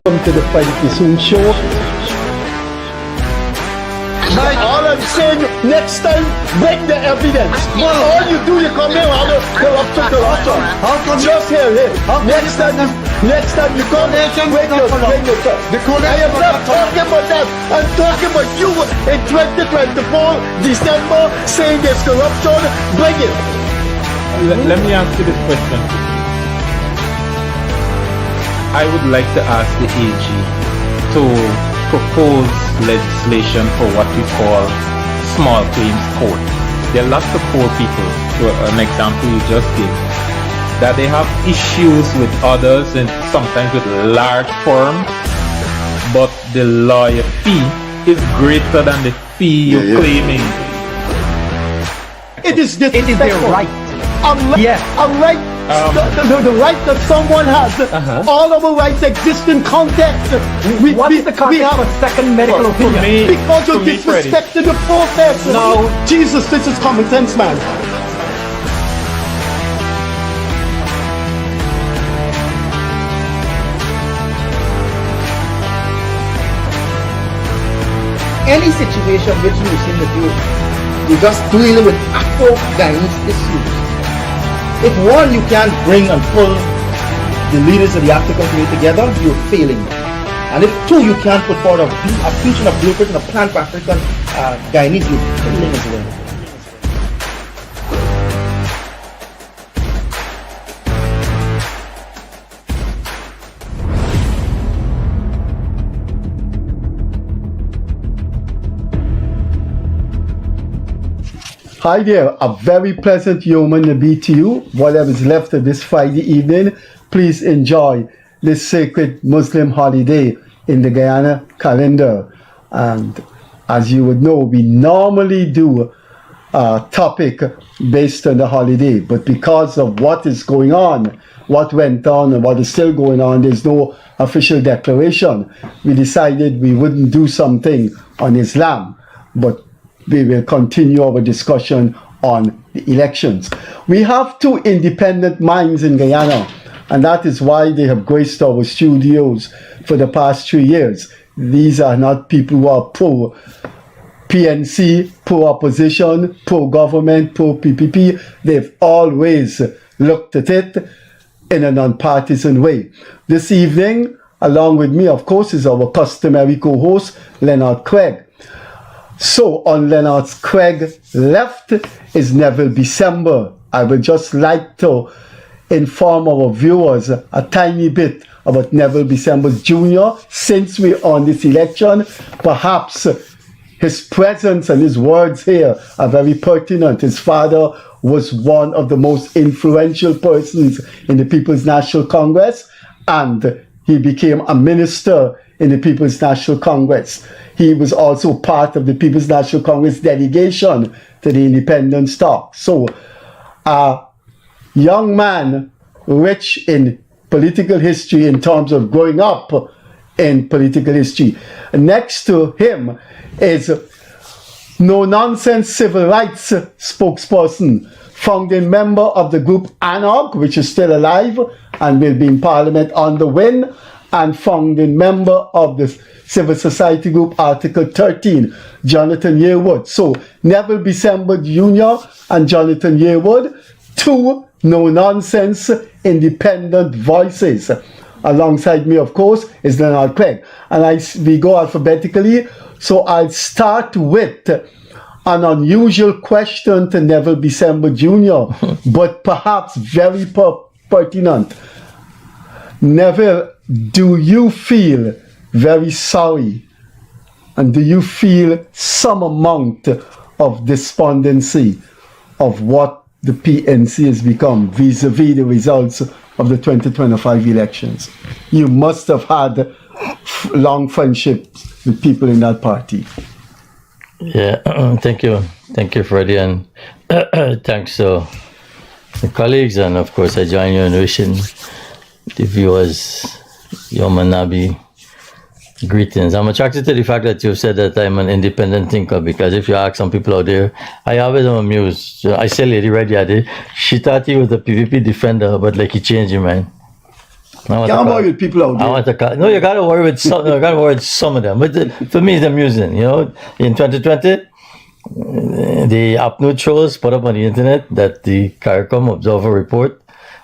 Welcome to the Freddie Kissoon show. All I'm saying, next time, bring the evidence. All you do, you come here, corruption. Just here. Next time you come, bring your stuff. I am not talking about that. I'm talking about you in 2024, December, saying there's corruption. Bring it. Let me ask you this question. I would like to ask the AG to propose legislation for what we call small claims court. There are lots of poor people, an example you just gave, that they have issues with others and sometimes with large firms, but the lawyer fee is greater than the fee you're claiming. It is their right. Unlike the right that someone has, all of our rights exist in context. What is the context of a second medical opinion? Because you disrespected the process. No. Jesus, this is common sense, man. Any situation which you seem to do, you're just dealing with Afro-Guyanese issues. If one, you can't bring and pull the leaders of the African community together, you're failing. And if two, you can't put forward a future, a blueprint, and a plan for African Guyanese, you're failing as well. Hi there, a very pleasant human to be to you. Whatever is left of this Friday evening, please enjoy this sacred Muslim holiday in the Guyana calendar. And as you would know, we normally do a topic based on the holiday, but because of what is going on, what went on and what is still going on, there's no official declaration. We decided we wouldn't do something on Islam, but we will continue our discussion on the elections. We have two independent minds in Guyana, and that is why they have graced our studios for the past 3 years. These are not people who are pro PNC, pro opposition, pro government, pro PPP. They've always looked at it in a non-partisan way. This evening, along with me, of course, is our customary co-host, Leonard Craig. So on Leonard's Craig left is Neville Bissember. I would just like to inform our viewers a tiny bit about Neville Bissember Jr. Since we're on this election, perhaps his presence and his words here are very pertinent. His father was one of the most influential persons in the People's National Congress, and he became a minister in the People's National Congress. He was also part of the People's National Congress delegation to the independence talk. So, a young man rich in political history in terms of growing up in political history. Next to him is no-nonsense civil rights spokesperson, founding member of the group ANOG, which is still alive and will be in Parliament on the win, and founding member of the civil society group Article 13, Jonathan Yearwood. So Neville Bissember Jr. and Jonathan Yearwood, two no-nonsense independent voices. Alongside me, of course, is Leonard Craig. And we go alphabetically, so I'll start with an unusual question to Neville Bissember Jr., but perhaps very pertinent. Neville, do you feel very sorry, and do you feel some amount of despondency of what the PNC has become vis-a-vis the results of the 2025 elections? You must have had long friendships with people in that party. Yeah, thank you, Freddie, and thanks to the colleagues, and of course I join you in wishing the viewers Yom Nabi greetings. I'm attracted to the fact that you've said that I'm an independent thinker, because if you ask some people out there, I always am amused. I say Lady Red Yadi, she thought he was a PVP defender, but like he changed his mind. Can't worry with people out I there. want to call. No, you gotta worry with some. You gotta worry with some of them. But for me, it's amusing. You know, in 2020, the APNU trolls put up on the internet that the CARICOM Observer report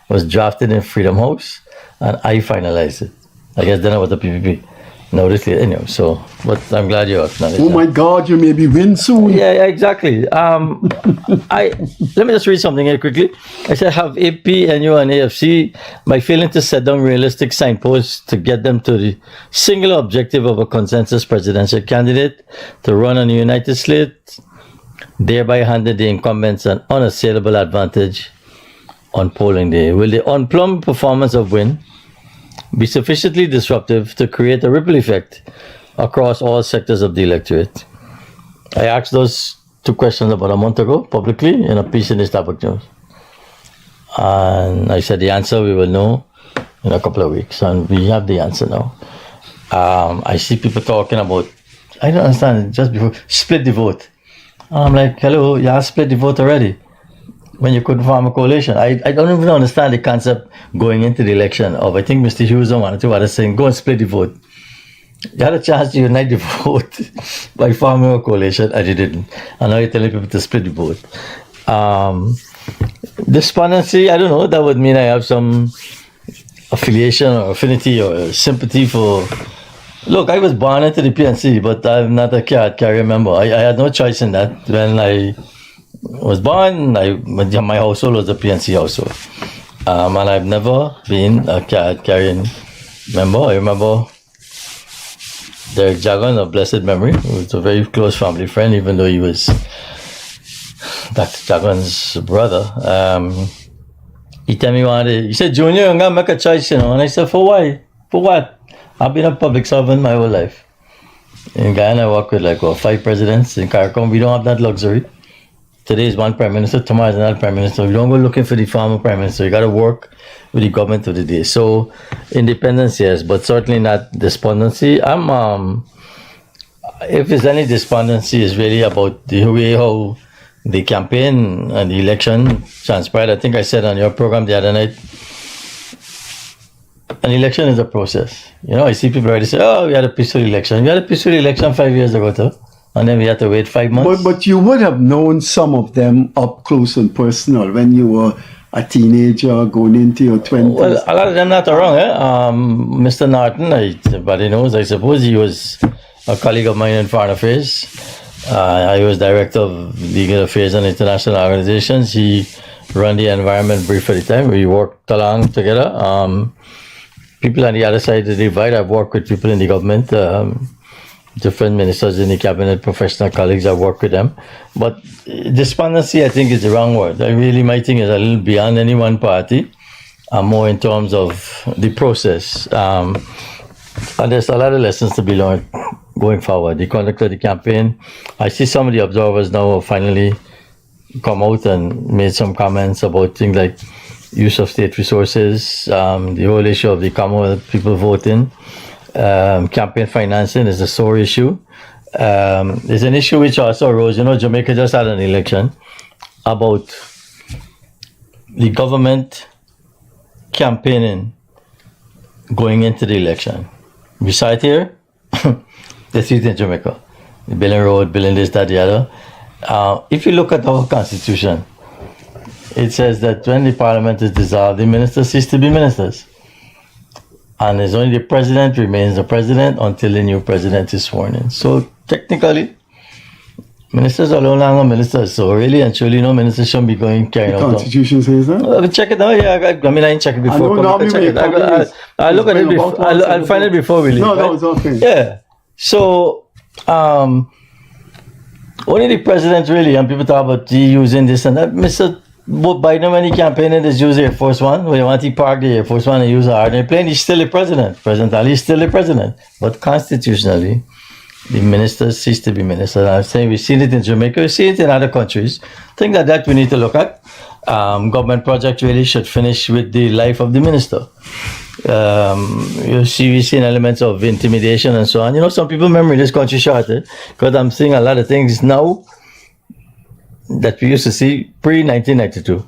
was drafted in Freedom House, and I finalized it. I guess then I was the PPP. Notice it anyway. So, but I'm glad you acknowledged. Oh my God, you maybe win soon. Yeah, exactly. Let me just read something here quickly. I said, have AP, NU, and AFC by failing to set down realistic signposts to get them to the singular objective of a consensus presidential candidate to run on a united slate, thereby handed the incumbents an unassailable advantage on polling day. Will the unplumbed performance of Win be sufficiently disruptive to create a ripple effect across all sectors of the electorate? I asked those two questions about a month ago publicly in a piece in the Starbucks News. And I said the answer we will know in a couple of weeks, and we have the answer now. I see people talking about, I don't understand, just before, split the vote. I'm like, hello, you have split the vote already when you couldn't form a coalition. I don't even understand the concept going into the election of, I think Mr. Hughes or one or two others saying, go and split the vote. You had a chance to unite the vote by forming a coalition, and you didn't. And now you're telling people to split the vote. Despondency, I don't know, that would mean I have some affiliation or affinity or sympathy for... Look, I was born into the PNC, but I'm not a card carrier member. I had no choice in that. When I was born, my household was a PNC household. And I've never been a card carrying member. I remember Derek Jagan of blessed memory, who was a very close family friend, even though he was Dr. Jagan's brother. He told me he said, Junior, I'm going to make a choice, you know. And I said, for why? For what? I've been a public servant my whole life. In Guyana, I work with like 5 presidents. In CARICOM, we don't have that luxury. Today is one prime minister, tomorrow is another prime minister. We don't go looking for the former prime minister. You got to work with the government of the day. So, independence, yes, but certainly not despondency. If there's any despondency, it's really about the way how the campaign and the election transpired. I think I said on your program the other night, an election is a process. You know, I see people already say, oh, we had a peaceful election. We had a peaceful election 5 years ago too. And then we had to wait 5 months. But you would have known some of them up close and personal when you were a teenager going into your 20s. Well, a lot of them not wrong. Mr. Norton, everybody knows, I suppose he was a colleague of mine in Foreign Affairs. I was director of legal affairs and international organizations. He ran the environment brief at the time. We worked along together. People on the other side of the divide, I've worked with people in the government, different ministers in the cabinet, professional colleagues, I've worked with them. But despondency, I think, is the wrong word. My thing is a little beyond any one party, more in terms of the process. And there's a lot of lessons to be learned going forward. The conduct of the campaign, I see some of the observers now finally come out and made some comments about things like use of state resources, the whole issue of the Commonwealth people voting, campaign financing is a sore issue. There's an issue which also arose, you know, Jamaica just had an election about the government campaigning going into the election. We saw it here, they see it in Jamaica. The building road, building this, that, the other. If you look at our constitution, it says that when the parliament is dissolved, the ministers cease to be ministers. And it's only the president remains the president until the new president is sworn in. So technically, ministers are no longer ministers. So really and truly, no ministers shouldn't be going carrying The out. Constitution says that? Well, check it out. Yeah, I didn't check it before. I know normally Check it. when you publish, I'll look at it it's been before. about once I'll find it before we leave. No, right? it's okay. Yeah. So, only the president really, and people talk about he using this and that. Mr. Biden, when he campaigned, is use Air Force One. When he want to park the Air Force One and use a ordinary plane, he's still the president. President Ali is still the president. But constitutionally, the ministers cease to be ministers. I'm saying we've seen it in Jamaica, we've seen it in other countries. Things like that we need to look at. Government project really should finish with the life of the minister. We've seen elements of intimidation and so on. You know, some people memory this country shorted because I'm seeing a lot of things now that we used to see pre-1992.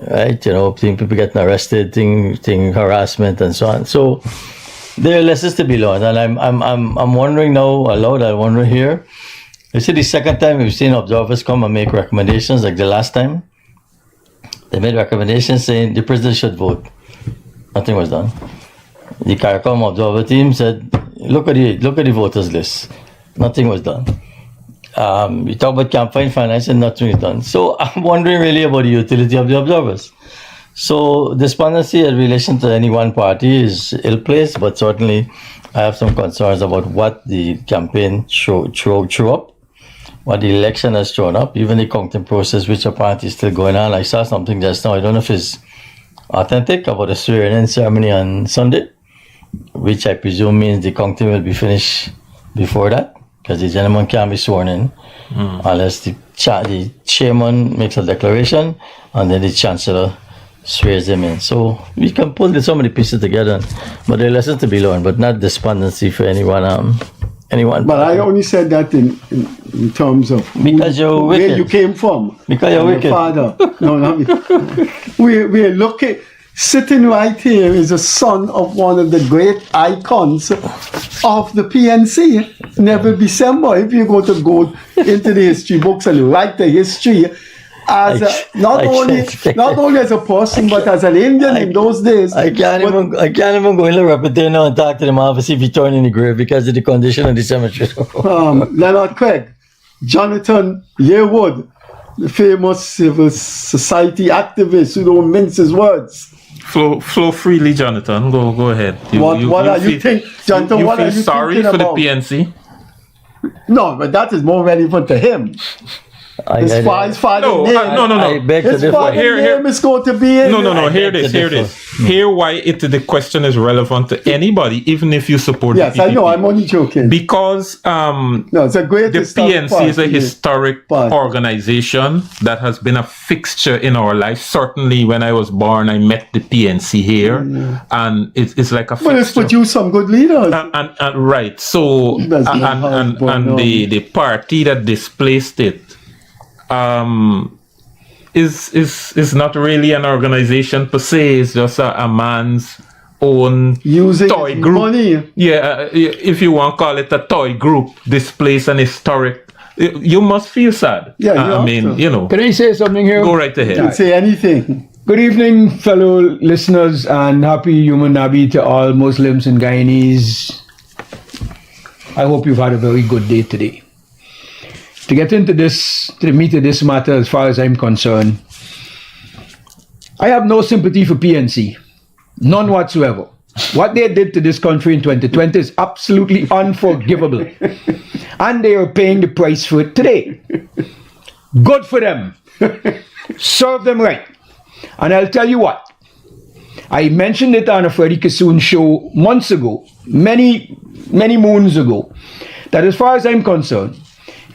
right? You know, people getting arrested, thing harassment and so on. So there are lessons to be learned, and I'm wondering now aloud. I wonder here. This is the second time we've seen observers come and make recommendations. Like the last time, they made recommendations saying the president should vote. Nothing was done. The CARICOM observer team said, look at the voters list. Nothing was done. You talk about campaign finance and nothing is done. So I'm wondering really about the utility of the observers. So despondency in relation to any one party is ill-placed, but certainly I have some concerns about what the campaign threw up, what the election has thrown up, even the counting process, which apparently is still going on. I saw something just now, I don't know if it's authentic, about a swearing-in ceremony on Sunday, which I presume means the counting will be finished before that, because the gentleman can't be sworn in unless the chairman makes a declaration and then the chancellor swears him in. So we can pull some of the pieces together, but there are lessons to be learned, but not despondency for anyone. But I only said that in terms of because you're where wicked. you came from. Because you're wicked. Your father. No, not me. We're looking. Sitting right here is a son of one of the great icons of the PNC, Neville Bissember. If you're going to go into the history books and write the history, as not only as a person but as an Indian in those days. I can't even go in the repertoire now and talk to them obviously if you turn in the grave because of the condition of the cemetery. Leonard Craig, Jonathan Yearwood, the famous civil society activist who don't mince his words. Flow freely, Jonathan. Go ahead. What are you think, Jonathan? What are you sorry thinking for about? the PNC? No, but that is more relevant to him. His father's name. I beg to His differ. father's name is going to be in. No. Hear this. Hear why the question is relevant to anybody, even if you support. Yes, the PPP. I know. I'm only joking. Because it's a great. the historic PNC is a party. historic Party. organization that has been a fixture in our life. Certainly, when I was born, I met the PNC here, and it's like a fixture. Well, it's produced some good leaders. And right. So and the party that displaced it is not really an organization per se. It's just a man's own Using toy group. money. Yeah, if you want to call it a toy group, displace an historic. You must feel sad. Yeah, you I have mean, to. you know. Can I say something here? Go right ahead. You can say anything. Good evening, fellow listeners, and happy Human Nabi to all Muslims and Guyanese. I hope you've had a very good day today. To get into this, to the meat of this matter, as far as I'm concerned, I have no sympathy for PNC. None whatsoever. What they did to this country in 2020 is absolutely unforgivable. And they are paying the price for it today. Good for them. Serve them right. And I'll tell you what. I mentioned it on a Freddie Kissoon show months ago, many moons ago, that as far as I'm concerned,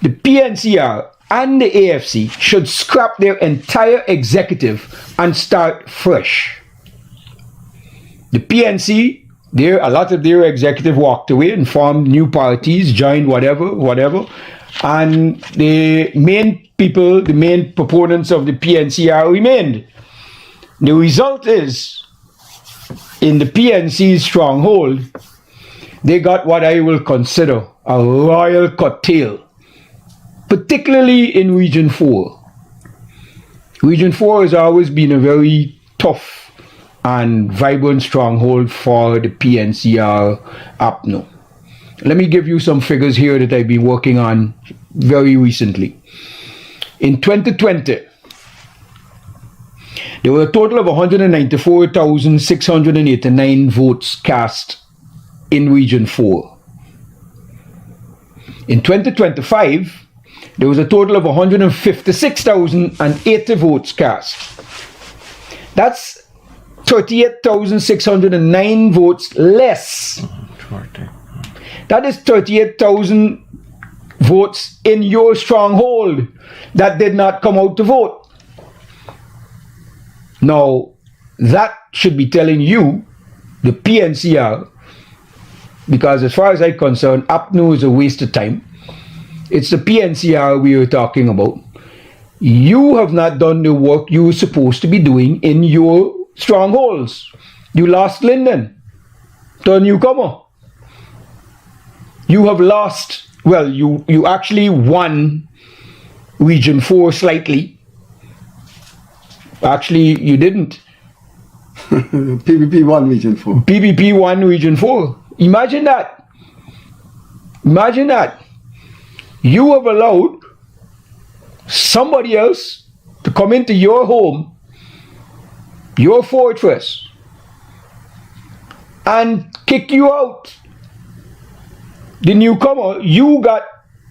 the PNCR and the AFC should scrap their entire executive and start fresh. The PNC, a lot of their executive walked away and formed new parties, joined whatever. And the main people, the main proponents of the PNCR remained. The result is, in the PNC's stronghold, they got what I will consider a royal curtail, particularly in Region 4. Region 4 has always been a very tough and vibrant stronghold for the PNCR APNO. Let me give you some figures here that I've been working on very recently. In 2020, there were a total of 194,689 votes cast in Region 4. In 2025, there was a total of 156,080 votes cast. That's 38,609 votes less. That is 38,000 votes in your stronghold that did not come out to vote. Now, that should be telling you, the PNCR, because as far as I'm concerned, APNO is a waste of time. It's the PNCR we are talking about. You have not done the work you were supposed to be doing in your strongholds. You lost Linden to a newcomer. You have lost, well, you actually won Region 4 slightly. Actually, you didn't. PPP won Region 4. PPP won Region 4. Imagine that. Imagine that. You have allowed somebody else to come into your home, your fortress, and kick you out. The newcomer, you got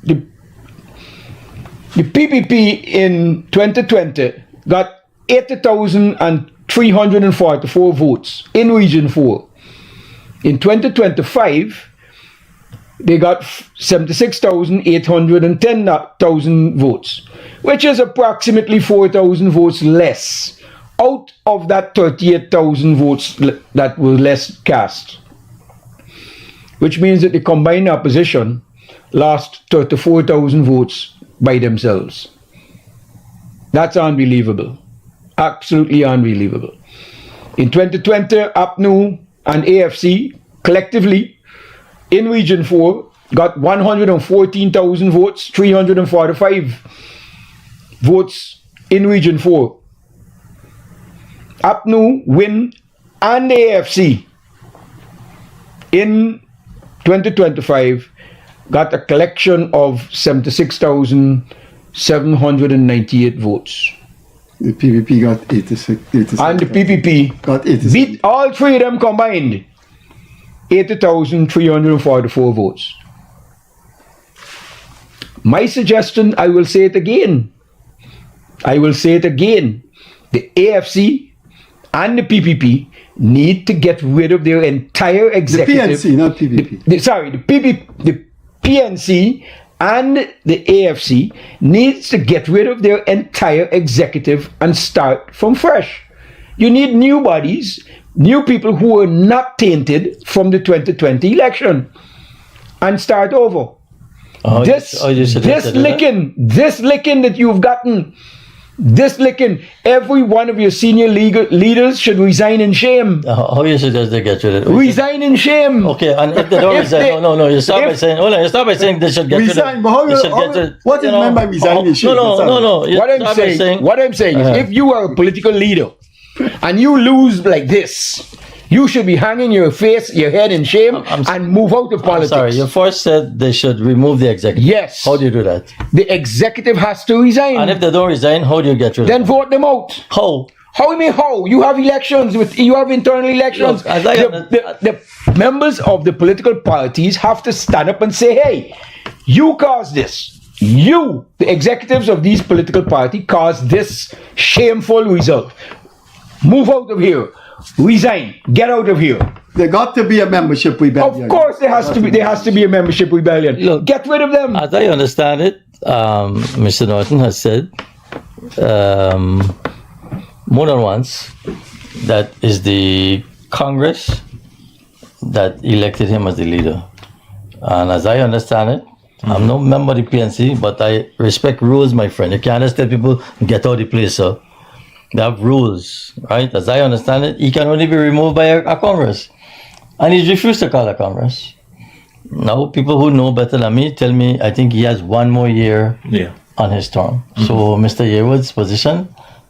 the PPP in 2020 got 80,344 votes in Region 4. In 2025, they got 76,810 votes, which is approximately 4,000 votes less out of that 38,000 votes that were less cast. Which means that the combined opposition lost 34,000 votes by themselves. That's unbelievable. Absolutely unbelievable. In 2020, APNU and AFC collectively in Region 4 got 114,000 votes, 345 votes in Region 4. APNU, WIN, and AFC in 2025 got a collection of 76,798 votes. The PPP got 86. And the PPP got 86. beat all three of them combined 80,344 votes. My suggestion, I will say it again. The AFC and the PPP need to get rid of their entire executive. The PNC, not PPP. The PNC and the AFC needs to get rid of their entire executive and start from fresh. You need new bodies, new people who are not tainted from the 2020 election, and start over. This licking that you've gotten, every one of your senior leaders should resign in shame. How you suggest they get rid of it? Resign in shame. Okay, and if they don't resign, no, you start by saying, hold on, you start by saying they should get rid of Resign, but what is meant by resign in shame? No. What I'm saying is, if you are a political leader and you lose like this, you should be hanging your head in shame and move out of politics. Sorry, you first said they should remove the executive. Yes. How do you do that? The executive has to resign. And if they don't resign, how do you get rid of them? Then vote them out. How? How you mean how? You have elections, you have internal elections. Look, the members of the political parties have to stand up and say, hey, you caused this. You, the executives of these political parties, caused this shameful result. Move out of here. Resign. Get out of here. There got to be a membership rebellion. Of course there has to be a membership rebellion. Look, get rid of them. As I understand it, Mr. Norton has said more than once that is the Congress that elected him as the leader. And as I understand it, I'm no member of the PNC, but I respect rules, my friend. You can't just tell people get out of the place, sir. They have rules, right? As I understand it, he can only be removed by a Congress. And he's refused to call a Congress. Now, people who know better than me tell me I think he has one more year on his term. So Mr. Yearwood's position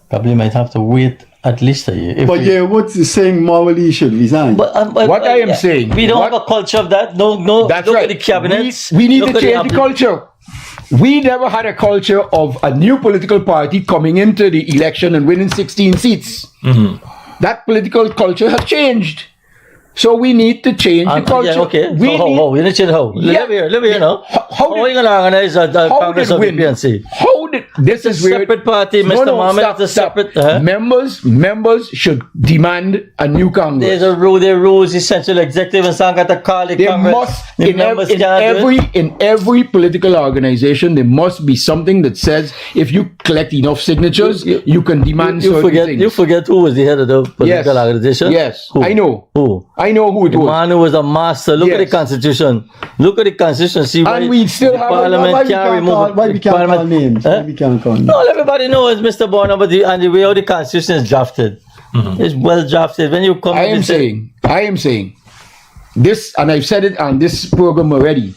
probably might have to wait at least a year. But Yearwood is saying morally he should resign. What I am saying, we don't have a culture of that. No, that's look right. at the cabinets. We need to change the culture. We never had a culture of a new political party coming into the election and winning 16 seats. That political culture has changed. So we need to change the culture. Yeah, okay. We need to change how? Live here now. How are you going to organize a Congress of the PNC? This is where separate party, Mr. Mohammed. It's a separate. Members should demand a new Congress. There's a rule. There are rules. Essential executive and some got to call the Congress. In every political organization, there must be something that says if you collect enough signatures, you can demand certain things. You forget who was the head of the political organization? Yes, who? I know. Who? I know who it The was. man who was a master. Look at the Yes. Constitution. Look at the Constitution. See why And we still the have Parliament Why we can't can't remove call, why we can't call Parliament- names? Why Huh? we can't call names? No, everybody knows Mr. Bonner, but and the way how the Constitution is drafted. It's well drafted. When you come I and am saying this, and I've said it on this program already,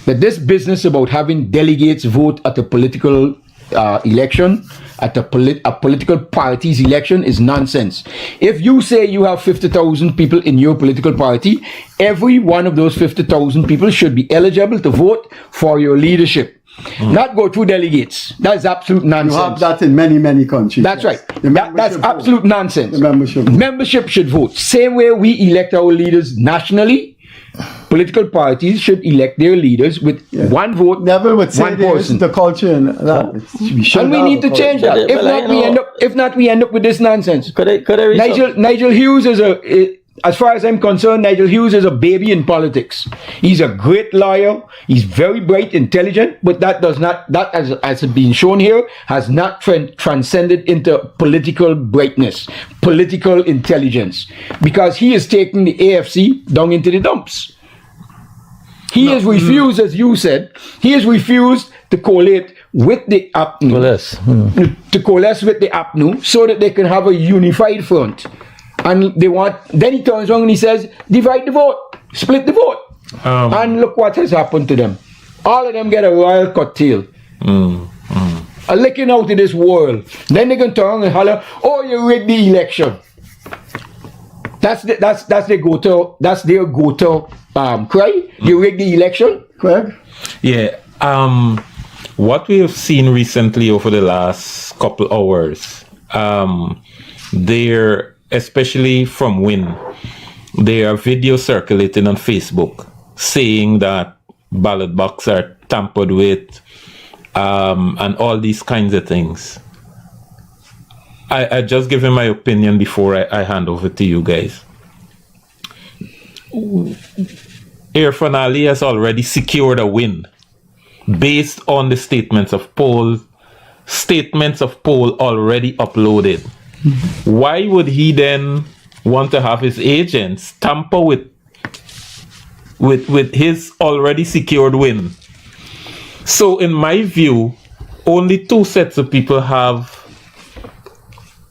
that this business about having delegates vote at a political election, at a political party's election, is nonsense. If you say you have 50,000 people in your political party, every one of those 50,000 people should be eligible to vote for your leadership. Not go through delegates. That's absolute You nonsense. have that in many, many countries. That's right. The That's membership vote. absolute nonsense. The membership vote. Membership should vote. Same way we elect our leaders nationally, political parties should elect their leaders with one vote, Never would say one there person. is the culture in that. We should And we have need a to change culture. that. If Well, not, we end up with this nonsense. Could I read Nigel Hughes is as far as I'm concerned, Nigel Hughes is a baby in politics. He's a great lawyer. He's very bright, intelligent, but that as been shown here, has not transcended into political brightness, political intelligence, because he is taking the AFC down into the dumps. He has refused, as you said, he has refused to collate with the APNU, to coalesce with the APNU, so that they can have a unified front. And then he turns around and he says, divide the vote, split the vote. And look what has happened to them. All of them get a royal cocktail. A licking out of this world. Then they can turn around and holler, oh, you rigged the election. That's their go-to cry. You rigged the election. Craig? Yeah. What we have seen recently over the last couple hours, there, especially from WIN, there are videos circulating on Facebook saying that ballot boxes are tampered with, and all these kinds of things. I just give him my opinion before I hand over to you guys. Irfan Ali has already secured a win based on the statements of poll already uploaded. Why would he then want to have his agents tamper with his already secured win? So in my view, only two sets of people have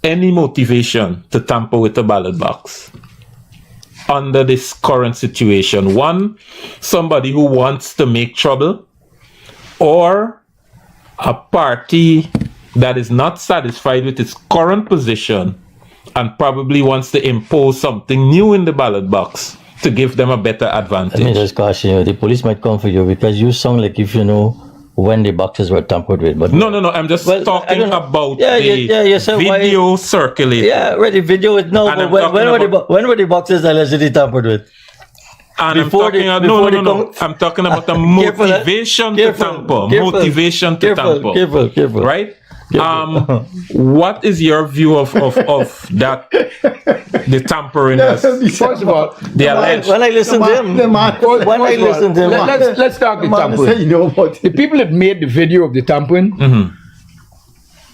any motivation to tamper with the ballot box under this current situation. One, somebody who wants to make trouble, or a party that is not satisfied with its current position and probably wants to impose something new in the ballot box to give them a better advantage. Let me just caution you. The police might come for you because you sound like if you know when the boxes were tampered with. But No. I'm just talking about you said video circulating. Yeah, the video is no. And But when were the boxes allegedly tampered with? And Before I'm talking about the motivation to tamper. Motivation to tamper. Careful. Right? What is your view of that? The tampering. First of all, The alleged. When I listen to him, let's start with tampering. The people that made the video of the tampering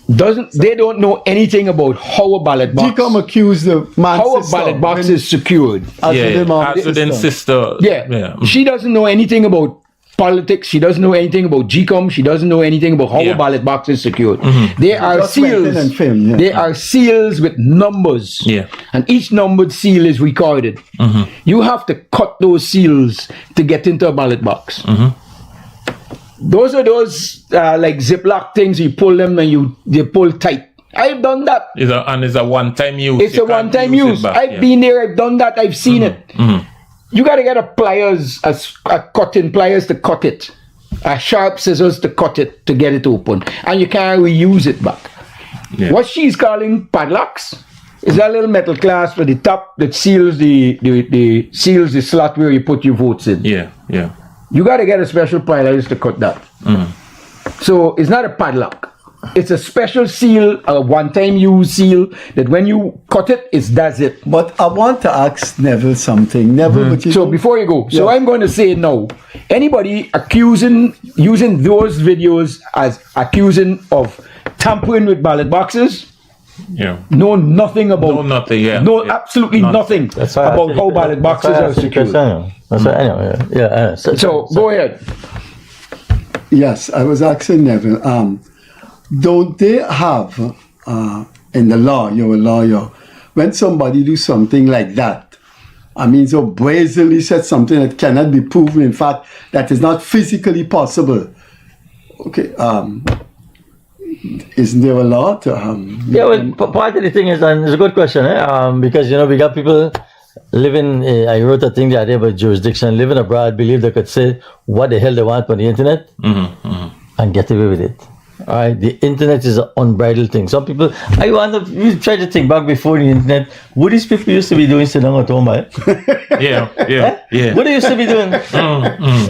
they don't know anything about how a ballot box. Decom accused the man How a ballot box is secured. Asudin's sister. Yeah. She doesn't know anything about politics. She doesn't know anything about GCOM. She doesn't know anything about how a ballot box is secured. They are Just went in seals. and filmed, yeah. They are seals with numbers. Yeah. And each numbered seal is recorded. You have to cut those seals to get into a ballot box. Those are those like Ziploc things. You pull them and they pull tight. I've done that. It's a one-time use. It's You a can't one-time use use. it back, I've been there. I've done that. I've seen it. You got to get a cutting pliers to cut it, a sharp scissors to cut it to get it open, and you can't reuse it back. Yeah. What she's calling padlocks is a little metal clasp at the top that seals the slot where you put your votes in. Yeah. You got to get a special pliers to cut that. So it's not a padlock. It's a special seal, a one-time use seal that when you cut it, that's it. But I want to ask Neville something. Neville, but you So know- before you go, Yeah. I'm going to say now, anybody using those videos as accusing of tampering with ballot boxes, Yeah. know nothing about. Know nothing, yeah. Know Yeah. absolutely Nothing. nothing about how ballot boxes are secured. That's right. Anyway, yeah. So go ahead. Yes, I was asking Neville, don't they have, in the law, you're a lawyer, when somebody do something like that, I mean, so brazenly said something that cannot be proven, in fact, that is not physically possible. Okay, isn't there a law to, Yeah, well, part of the thing is, and it's a good question, because, we got people living, I wrote a thing the other day about jurisdiction, living abroad, believe they could say what the hell they want on the internet and get away with it. All right, the internet is an unbridled thing. Some people, you try to think back before the internet, what these people used to be doing sitting at home, right? Yeah. What they used to be doing,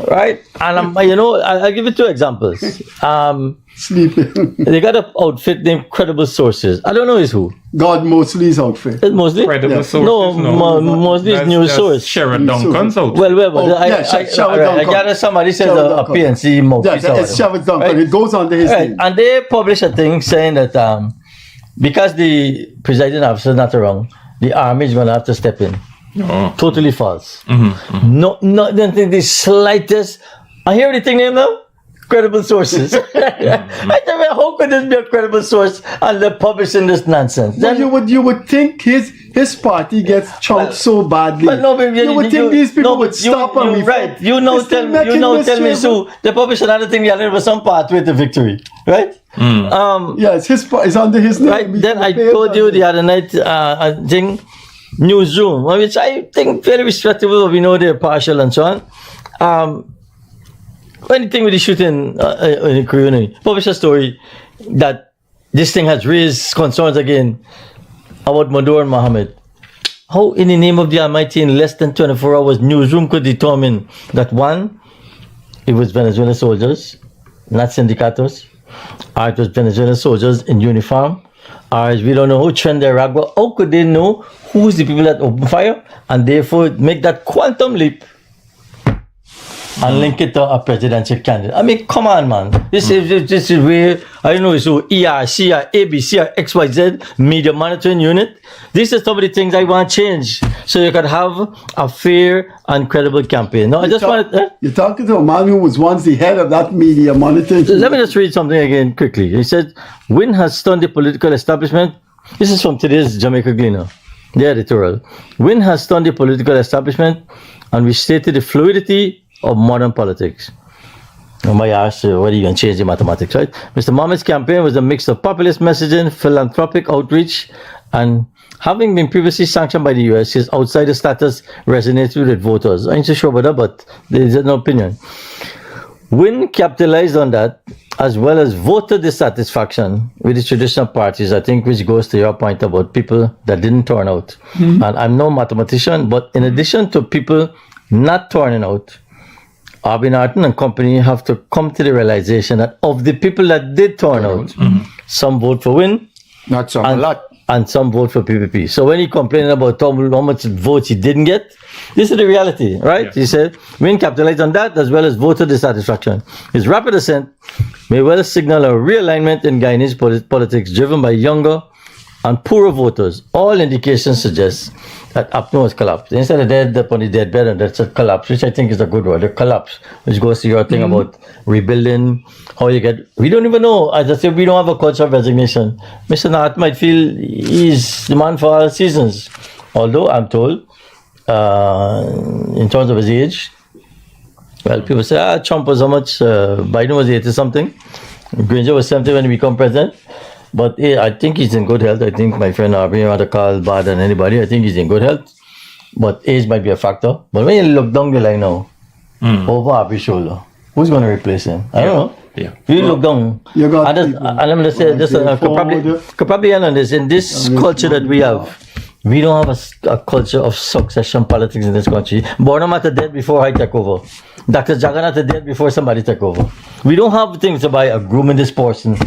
right? And I'll give you 2 examples. sleeping? They got an outfit named Credible Sources. I don't know is who. God Mosley's outfit. It's mostly Credible Yeah. sources. mostly it's news source. Sharon Duncan's out. Well, Sherrod I Duncan. gather somebody says Sherrod a Duncan. PNC mouthpiece. Yeah, it's Sherrod Duncan. Right. It goes under his Right. name. And they publish a thing saying that because the presiding officer is not around, the army is going to have to step in. Oh. Totally false. No, not the slightest. I hear the thing name now. Credible sources. I tell you, how could this be a credible source and they're publishing this nonsense? Well, you would think his party gets chunked so badly. But no, but you would think these people would stop and you right. You now tell me, Sue, they published another thing the other day was some pathway to victory, right? Yes, it's under his name. Right. Then I told you the other night, I think newsroom, which I think very respectable. We know they're partial and so on. Anything with the shooting in Korea, publish a story that this thing has raised concerns again about Maduro and Mohammed. How in the name of the Almighty in less than 24 hours newsroom could determine that one, it was Venezuelan soldiers, not sindicatos, or it was Venezuelan soldiers in uniform, or we don't know who trained their Iraq, how could they know who's the people that open fire and therefore make that quantum leap and link it to a presidential candidate? I mean, come on, man. This is where, I don't know, so ERC or ABC or XYZ media monitoring unit. This is some of the things I want to change so you could have a fair and credible campaign. No, I just want to... You're talking to a man who was once the head of that media monitoring. Let me just read something again quickly. He said, "Win has stunned the political establishment." This is from today's Jamaica Gleaner, the editorial. "Win has stunned the political establishment and restated the fluidity of modern politics." Nobody asked, what are you going to change the mathematics, right? Mr. Mohammed's campaign was a mix of populist messaging, philanthropic outreach, and having been previously sanctioned by the US, his outsider status resonated with voters. I ain't so sure about that, but there's no opinion. Win capitalized on that, as well as voter dissatisfaction with the traditional parties, I think, which goes to your point about people that didn't turn out. And I'm no mathematician, but in addition to people not turning out, Arbin Arton and company have to come to the realization that of the people that did turn out, some vote for Win, Not some, a lot. and some vote for PPP. So when he complaining about how much votes he didn't get, this is the reality, right? Yeah. He said, Win capitalized on that as well as voter dissatisfaction. His rapid ascent may well signal a realignment in Guyanese politics driven by younger and poorer voters. All indications suggest that APNO has collapsed. Instead of dead upon the deathbed, and that's a collapse, which I think is a good word, a collapse, which goes to your thing about rebuilding, how you get... We don't even know. As I said, we don't have a culture of resignation. Mr. Nath might feel he's the man for all seasons. Although I'm told, in terms of his age, well, people say, Trump was how much? Biden was 80-something. Granger was 70 when he became president. But I think he's in good health. I think my friend Arbin had a call bad than anybody. I think he's in good health. But age might be a factor. But when you look down the line now, over Arbin's shoulder, who's going to replace him? I don't know. Yeah. You look down. You got And people let me just say, this could probably end on this. In this culture that we have, we don't have a culture of succession politics in this country. Bornham had to dead before I take over. Dr. Jagannath had to dead before somebody take over. We don't have things about a grooming this person.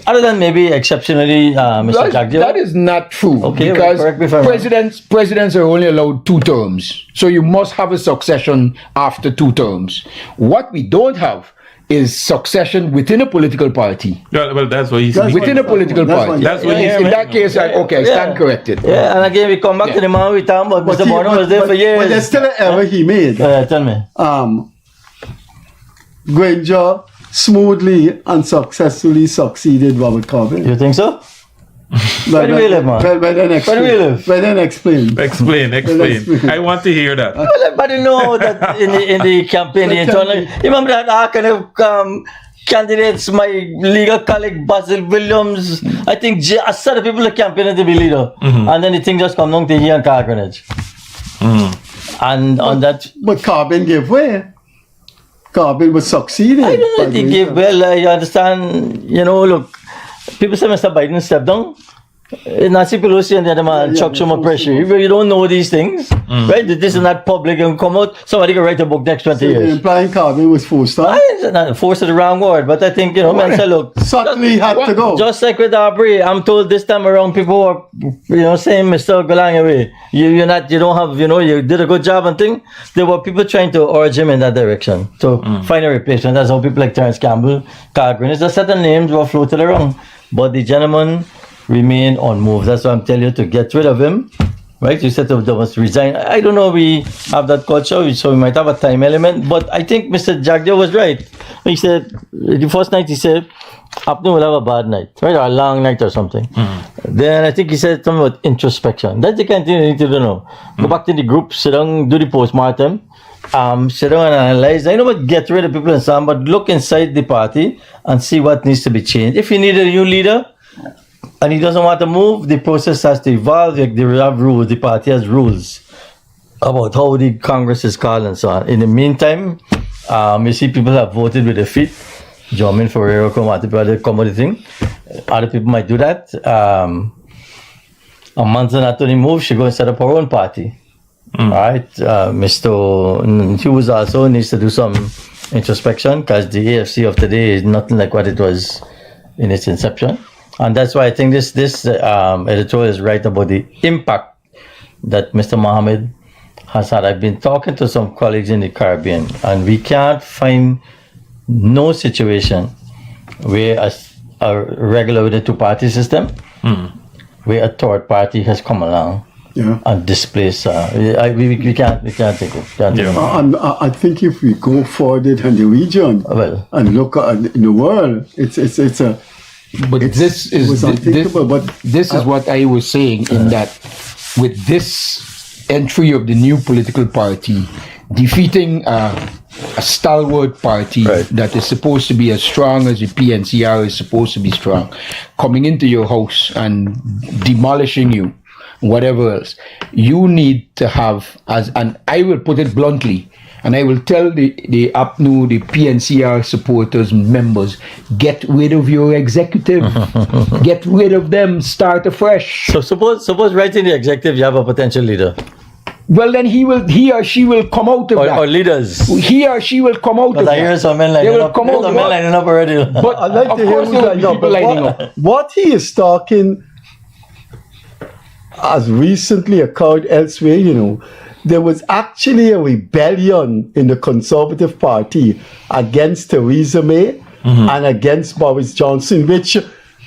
Other than maybe exceptionally, Mr. Jagdeo. That is not true. Okay, because correct me if I'm wrong. presidents are only allowed 2 terms. So you must have a succession after 2 terms. What we don't have is succession within a political party. Well, that's what he's Within a political party. That's what in that case, I stand corrected. Yeah, and again, we come back to the man we talking about. Mr. Bono was there for years. But there's still an error he made. Tell me. Granger smoothly and successfully succeeded Robert Corbyn. You think so? Where do we live, man? Well, then explain. Where do we live? Well, then explain. Explain. I want to hear that. Well, everybody know that in the campaign, the internal. You remember that kind of candidates, my legal colleague Basil Williams, I think a set of people are campaigning to be leader. And then the thing just come down to here and car grenades. And on that. But Corbyn gave way. Corbyn was succeeding. I don't think he gave well. You understand, look, people say Mr. Biden stepped down. Nancy Pelosi and the other man Chuck Schumer pressure. You don't know these things, right? This is not public and come out. Somebody can write a book next 20 years. Implying Corbyn was forced on. Forced is the wrong word, but I think, man say, look. Certainly had to go. Just like with Aubrey, I'm told this time around people are, saying, Mr. Galang away. You don't have, you did a good job and thing. There were people trying to urge him in that direction to find a replacement. That's how people like Terence Campbell, Carl Green, a certain names were floated around. But the gentleman remain unmoved. That's why I'm telling you to get rid of him. Right? You said they must resign. I don't know we have that culture, so we might have a time element. But I think Mr. Jagdeo was right. He said, the first night he said, Apne will have a bad night, right? Or a long night or something. Then I think he said something about introspection. That's the kind of thing you need to do now. Go back to the group, sit down, do the postmortem, sit down and analyze. I know what get rid of people and so on, but look inside the party and see what needs to be changed. If you need a new leader, and he doesn't want to move, the process has to evolve. They have rules. The party has rules about how the Congress is called and so on. In the meantime, you see people have voted with their feet. Jamin Ferrero come out the thing. Other people might do that. A month after the move, she go and set up her own party. All right. Mr. Hughes also needs to do some introspection because the AFC of today is nothing like what it was in its inception. And that's why I think this editorial is right about the impact that Mr. Mohammed has had. I've been talking to some colleagues in the Caribbean, and we can't find no situation where a regular with a two-party system, where a third party has come along and displaced. We can't think of it. I think if we go further in the region and look at in the world, it's a. But this is what I was saying in that with this entry of the new political party defeating a stalwart party that is supposed to be as strong as the PNCR is supposed to be strong, coming into your house and demolishing you, whatever else, you need to have, and I will put it bluntly, and I will tell the APNU, the PNCR supporters, members, get rid of your executive. Get rid of them. Start afresh. So suppose right in the executive you have a potential leader. Well, then he or she will come out of that. Or leaders. He or she will come out of that. I hear some men lining up. Some men lining up already. But I'd like to hear people lining up. What he is talking has recently occurred elsewhere, There was actually a rebellion in the Conservative Party against Theresa May and against Boris Johnson, which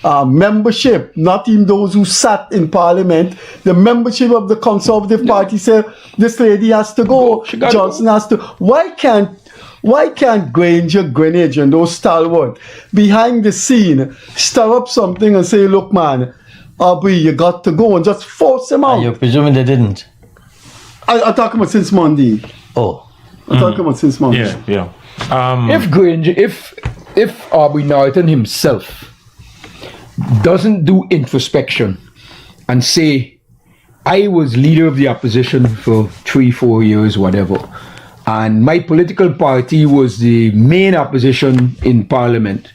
membership, not even those who sat in Parliament, the membership of the Conservative Party said, this lady has to go, Johnson has to. Why can't Granger, Greenwich, and those stalwart behind the scene stir up something and say, look, man, Aubrey, you got to go, and just force him out? You're presuming they didn't? I'm talking about since Monday. Oh. I'm talking about since Monday. Yeah. If Granger, if Aubrey Norton himself doesn't do introspection and say, I was leader of the opposition for 3-4 years, whatever, and my political party was the main opposition in Parliament,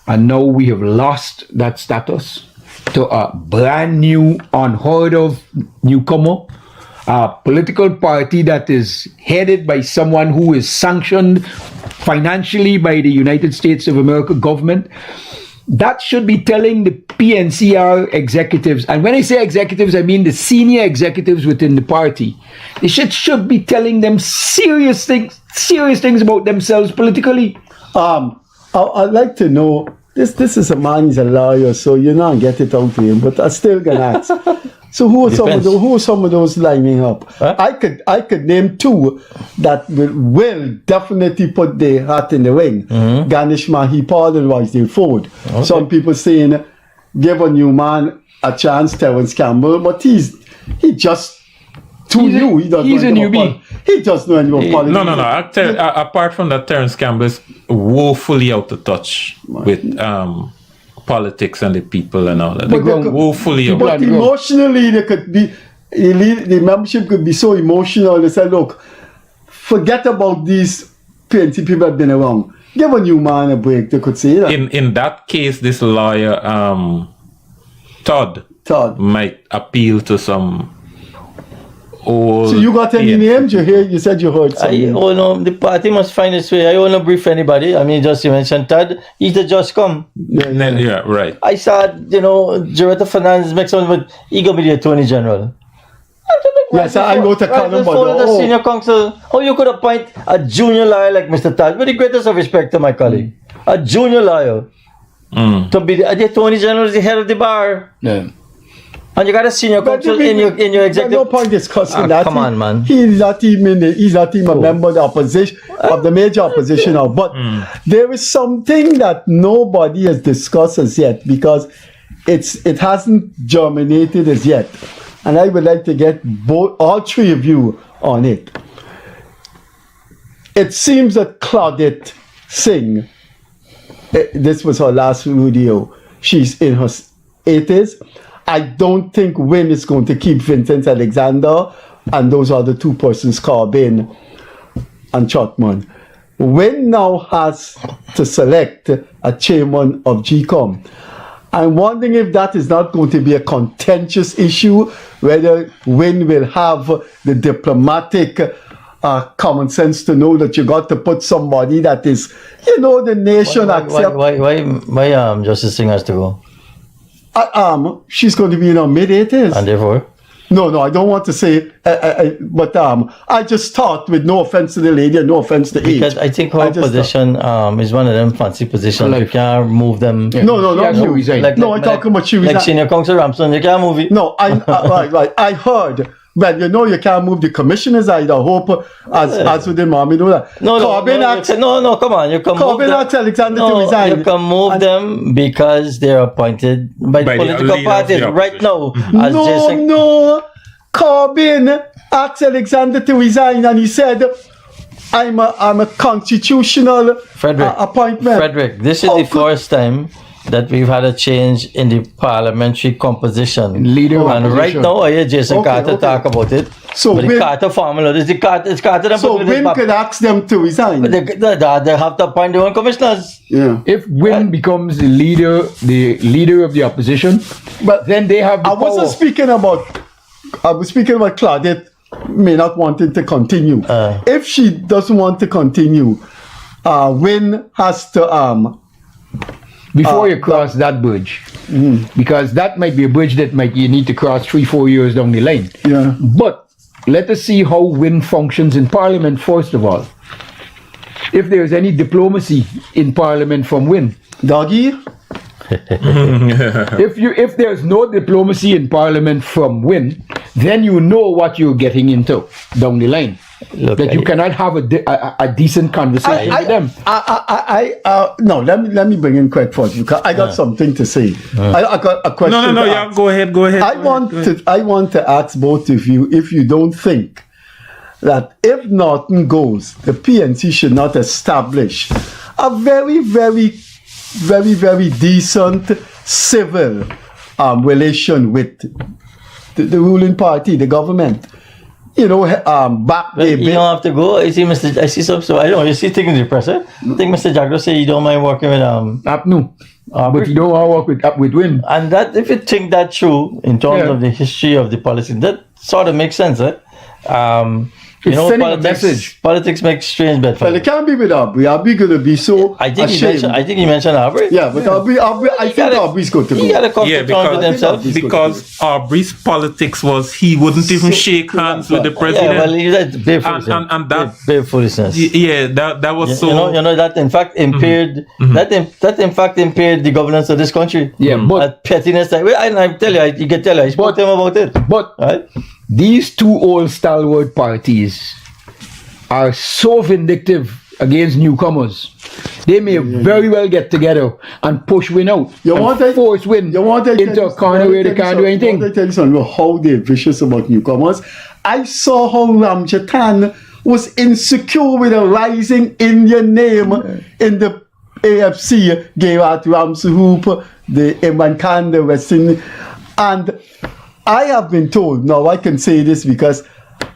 and now we have lost that status to a brand new, unheard of newcomer, a political party that is headed by someone who is sanctioned financially by the United States of America government. That should be telling the PNCR executives, and when I say executives, I mean the senior executives within the party. They should be telling them serious things about themselves politically. I'd like to know. This is a man. He's a lawyer, so you not get it out to him. But I still gonna ask. So who are some of those lining up? Huh? I could name two that will definitely put their hat in the ring. Ganesh Mahipal and Roysdale Ford. Okay. Some people saying give a new man a chance, Terence Campbell, but he just too new. He doesn't he's know a anything newbie. about- He doesn't know anything about politics. No. Apart from that, Terence Campbell is woefully out of touch with politics and the people and all that. But they could- Woefully out. But emotionally, they could be the membership could be so emotional. They say, "Look, forget about these 20 people that have been around. Give a new man a break." They could say that. In that case, this lawyer Todd might appeal to some old. So you got any names? You said you heard something. The party must find its way. I don't want to brief anybody. I mean, just you mentioned Todd. He's the just come. Yeah, right. I saw, Director Fernandez make something, but he gonna be the Attorney General. Yes, I go to Colin, but the senior counsel. How you could appoint a junior lawyer like Mr. Todd? With the greatest of respect to my colleague, a junior lawyer to be the Attorney General, is the head of the bar. Yeah. And you got a senior counsel in your executive. No point discussing that. Come on, man. He's not even a member of the opposition, of the major opposition now. But there is something that nobody has discussed as yet because it hasn't germinated as yet. And I would like to get all three of you on it. It seems that Claudette Singh, this was her last rodeo. She's in her 80s. I don't think Wynne is going to keep Vincent Alexander and those other two persons, Corbin and Trotman. Wynne now has to select a chairman of GCOM. I'm wondering if that is not going to be a contentious issue, whether Wynne will have the diplomatic common sense to know that you got to put somebody that is, the nation accept. Why Justice Singh has to go? She's going to be in her mid-80s. And therefore? No, I don't want to say, but I just thought, with no offense to the lady and no offense to age. Because I think her position is one of them fancy positions. You can't move them. Yeah. No, not Yeah, you. resign. I'm talking about you. Like Senior Counsel Ramson, you can't move it. No, right. I heard. Well, you can't move the commissioners either. Hope as with the mom, you know that. No, Corbin come on. You can Corbin move them. asked Alexander to resign. You can move them because they're appointed by the political parties right now. As Jason. No. Corbin asked Alexander to resign, and he said, "I'm a constitutional appointment." Frederick, this is the first time that we've had a change in the parliamentary composition. Leader of and opposition. right now, I hear Jason Carter talk about it. So but the Carter formula, it's Carter. So Wynne could ask them to resign. But they have to appoint their own commissioners. Yeah. If Wynne becomes the leader of the opposition, But then they have the I was speaking about Claudette may not wanting to continue. If she doesn't want to continue, Wynne has to before you cross that bridge, because that might be a bridge that you need to cross 3-4 years down the line. Yeah. But let us see how Wynne functions in Parliament first of all. If there's any diplomacy in Parliament from Wynne, Doggy. if there's no diplomacy in Parliament from Wynne, then you know what you're getting into down the line. Look, that you cannot have a decent conversation with them. No, let me bring in Craig first because I got something to say. I got a question. No, yeah, go ahead. I want to ask both of you if you don't think that if Norton goes, the PNC should not establish a very, very, very, very decent civil relation with the ruling party, the government. Back there. You don't have to go. I see some. So I don't know. You see things in the press. I think Mr. Jagro say you don't mind working with Apnu, but you don't want to work with Wynne. And that, if you think that through in terms of the history of the policy, that sort of makes sense. It's sending a message. Politics makes strange bedfellows. Well, it can't be with Aubrey. Aubrey gonna be so I think ashamed. he mentioned Aubrey. Yeah, but Aubrey, I think Aubrey's going to He had go. a conflict with himself. because Aubrey's politics was he wouldn't even shake hands with the Yeah, president. well, he said big foolishness. and that Big foolishness. yeah, that was so. You know that in fact impaired that in fact impaired the governance of this country. Yeah, but That pettiness. I tell you, you can tell you. I spoke to him about it. but Right? these two old stalwart parties are so vindictive against newcomers. They may very well get together and push win out. Force win into a corner where they can't do anything. I tell you something about how they're vicious about newcomers. I saw how Ramjatan was insecure with a rising Indian name in the AFC, gave out Ramsahoop, the Imran Khan, the West Indian. And I have been told, now I can say this because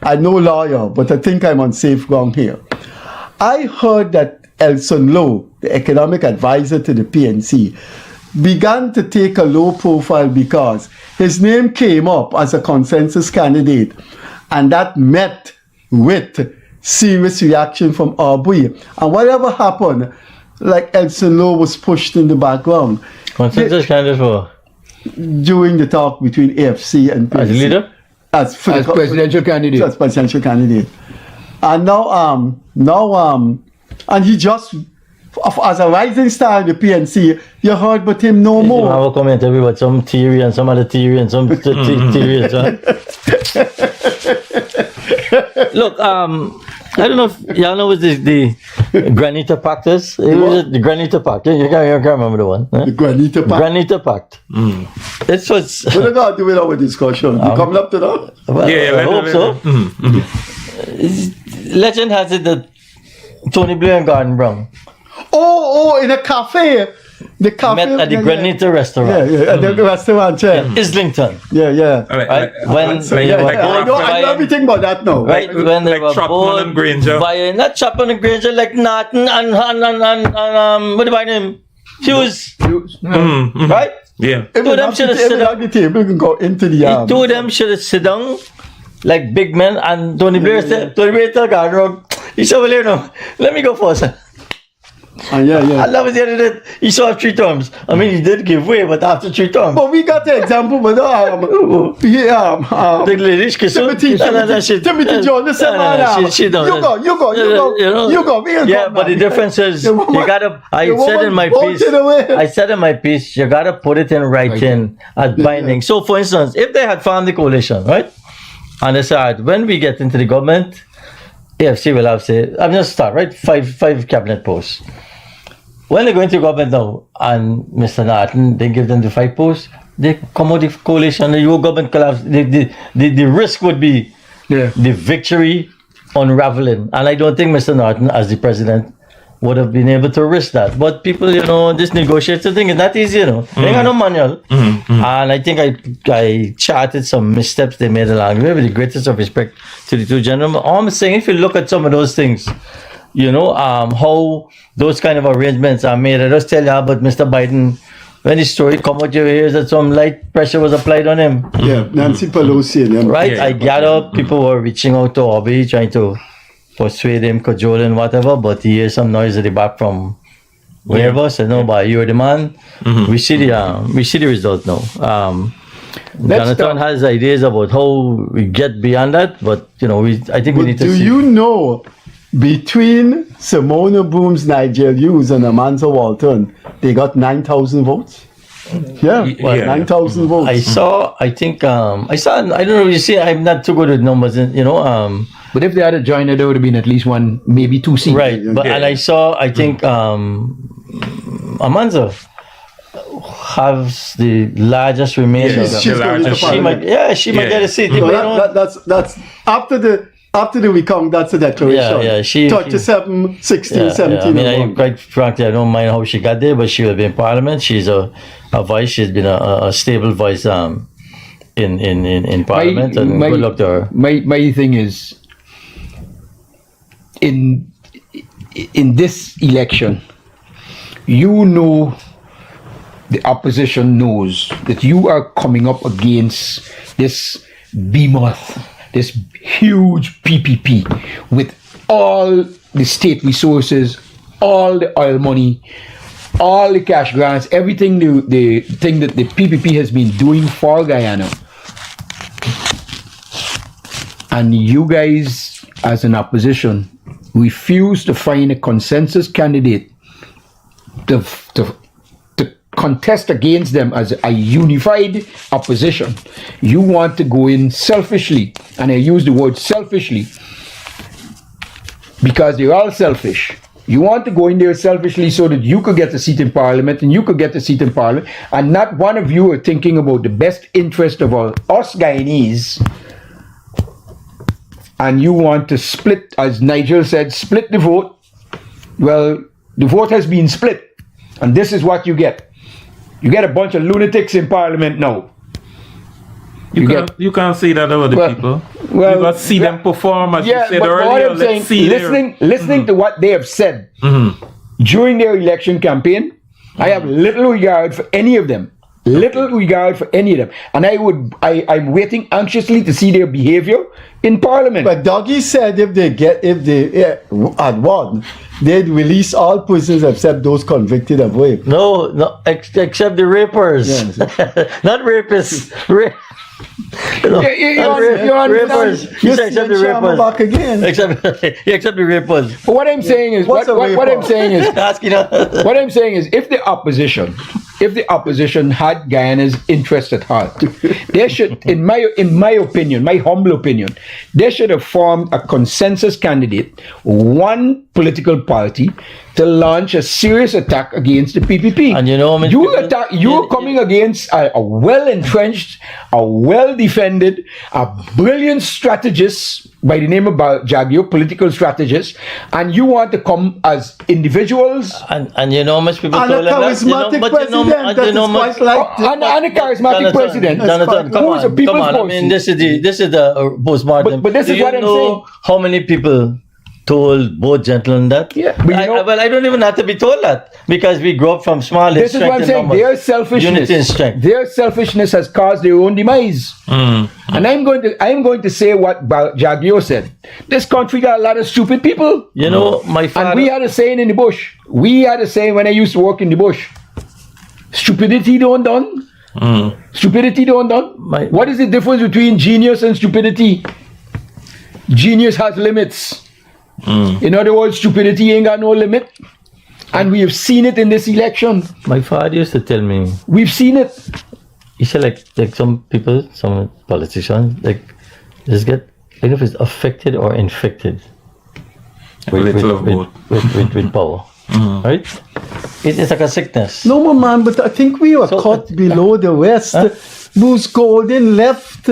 I'm no lawyer, but I think I'm on safe ground here. I heard that Elson Lowe, the economic advisor to the PNC, began to take a low profile because his name came up as a consensus candidate, and that met with serious reaction from Aubrey. And whatever happened, like Elson Lowe was pushed in the background. Consensus candidate for During the talk between AFC and PNC. as leader. As presidential candidate. As presidential candidate. And and he just, as a rising star in the PNC, you heard but him no I more. have a comment about some theory and some other theory and some theory. Look, I don't know if y'all know what the Granita Pact is. It was the Granita Pact. You can't remember the one. Huh? The Granita Pact. Granita Pact. It's what's. We're not going to do it our discussion. You coming up to that? Well, I hope so. Legend has it that Tony Blair and Gordon Brown In a cafe. The cafe. met at the Granita restaurant. Yeah, at the restaurant, yeah. Islington. Yeah. Right? When so they yeah, were like I know buying- everything about that now. Right, when they like were Chapman both and Granger. buying, not Chapman and Granger, like Norton and what do I name? Hughes, right? Yeah. If Two of them should have sit at down. the table, you can go into the Two of them should have sit down like big men, and Tony Blair said, Tony Blair told Gardner, he said, well, you know, let me go first. And I love it the other day. He saw 3 terms. I mean, he did give way, but after 3 terms. But we got the example, but The lady, Kissoon, Timothy Jones, she don't. you go. Yeah, but the difference is you gotta. I said in my piece, you gotta put it in writing as binding. So, for instance, if they had formed the coalition, right, and they said when we get into the government, AFC will have say, I'm just start right 5 cabinet posts. When they go into government now, and Mr. Norton, they give them the 5 posts, they come out the coalition, the government collapse. The risk would be the victory unraveling. And I don't think Mr. Norton, as the president, would have been able to risk that. But people, this negotiating thing is not easy, They ain't got no manual. And I think I charted some missteps they made along the way with the greatest of respect to the 2 gentlemen. All I'm saying, if you look at some of those things, how those kind of arrangements are made. I just tell you about Mr. Biden. When the story come out your ears that some light pressure was applied on him. Yeah, Nancy Pelosi and them. Right? Yeah. I gather people were reaching out to Aubrey, trying to persuade him, cajole and whatever, but he hears some noise at the back from wherever, said, no, but you're the man. We see the result now. Jonathan has ideas about how we get beyond that, but I think we need to do see. you know, between Simona Broom's Nigel Hughes and Amanda Walton, they got 9,000 votes? Yeah, 9,000 votes. I don't know, you see, I'm not too good with numbers, But if they had a joiner, there would have been at least 1, maybe 2 seats. right, but and I think Amanda has the largest remainder. She's going to She might get a seat. That's after the recount, that's a declaration. She 37, 16, 17. I mean, quite frankly, I don't mind how she got there, but she will be in Parliament. She's a voice. She's been a stable voice in Parliament, and good luck to her. My thing is, in this election, the opposition knows that you are coming up against this behemoth this huge PPP with all the state resources, all the oil money, all the cash grants, everything the thing that the PPP has been doing for Guyana. And you guys, as an opposition, refuse to find a consensus candidate to contest against them as a unified opposition. You want to go in selfishly, and I use the word selfishly because they're all selfish. You want to go in there selfishly so that you could get a seat in Parliament and you could get a seat in Parliament, and not one of you are thinking about the best interest of all us Guyanese. And you want to split, as Nigel said, split the vote. Well, the vote has been split, and this is what you get. You get a bunch of lunatics in Parliament now. You can't say that about the people. Well, you got to see them perform, as you said but earlier. what I'm saying, listening to what they have said during their election campaign, I have little regard for any of them. Little regard for any of them, and I'm waiting anxiously to see their behavior in Parliament. But Dougie said if they had won, they'd release all prisoners except those convicted of rape. No, except the rapers. Yes. Not rapists. You understand? You Except the Sharma rapers. back again. Except the rapers. But what I'm saying is, What's a what I'm raper? saying is, Ask, you know. what I'm saying is, if the opposition had Guyana's interest at heart, they should, in my opinion, my humble opinion, they should have formed a consensus candidate, one political party, to launch a serious attack against the PPP. And you know, you're coming against a well-entrenched, a well-defended, a brilliant strategist by the name of Jagio, political strategist, and you want to come as individuals. And you know how much people And told a them that? charismatic president that is quite like... And a charismatic president. Jonathan, Who is a people's come on. I voice. mean, this is the postmortem. But this is what I'm saying. How many people told both gentlemen that? Yeah, but I don't even have to be told that, because we grew up from small. This is what I'm saying. Their Unity and selfishness. strength. Their selfishness has caused their own demise. And I'm going to say what Jagio said. This country got a lot of stupid people. You know, my father. And we had a saying in the bush. We had a saying when I used to work in the bush. Stupidity don't done. Stupidity don't done. What is the difference between genius and stupidity? Genius has limits. In other words, stupidity ain't got no limit. And we have seen it in this election. My father used to tell me. We've seen it. He said like some people, some politicians, like just get, I don't know if it's affected or infected with power. Right? It's like a sickness. No, man, but I think we were caught below the rest. Bruce Golden left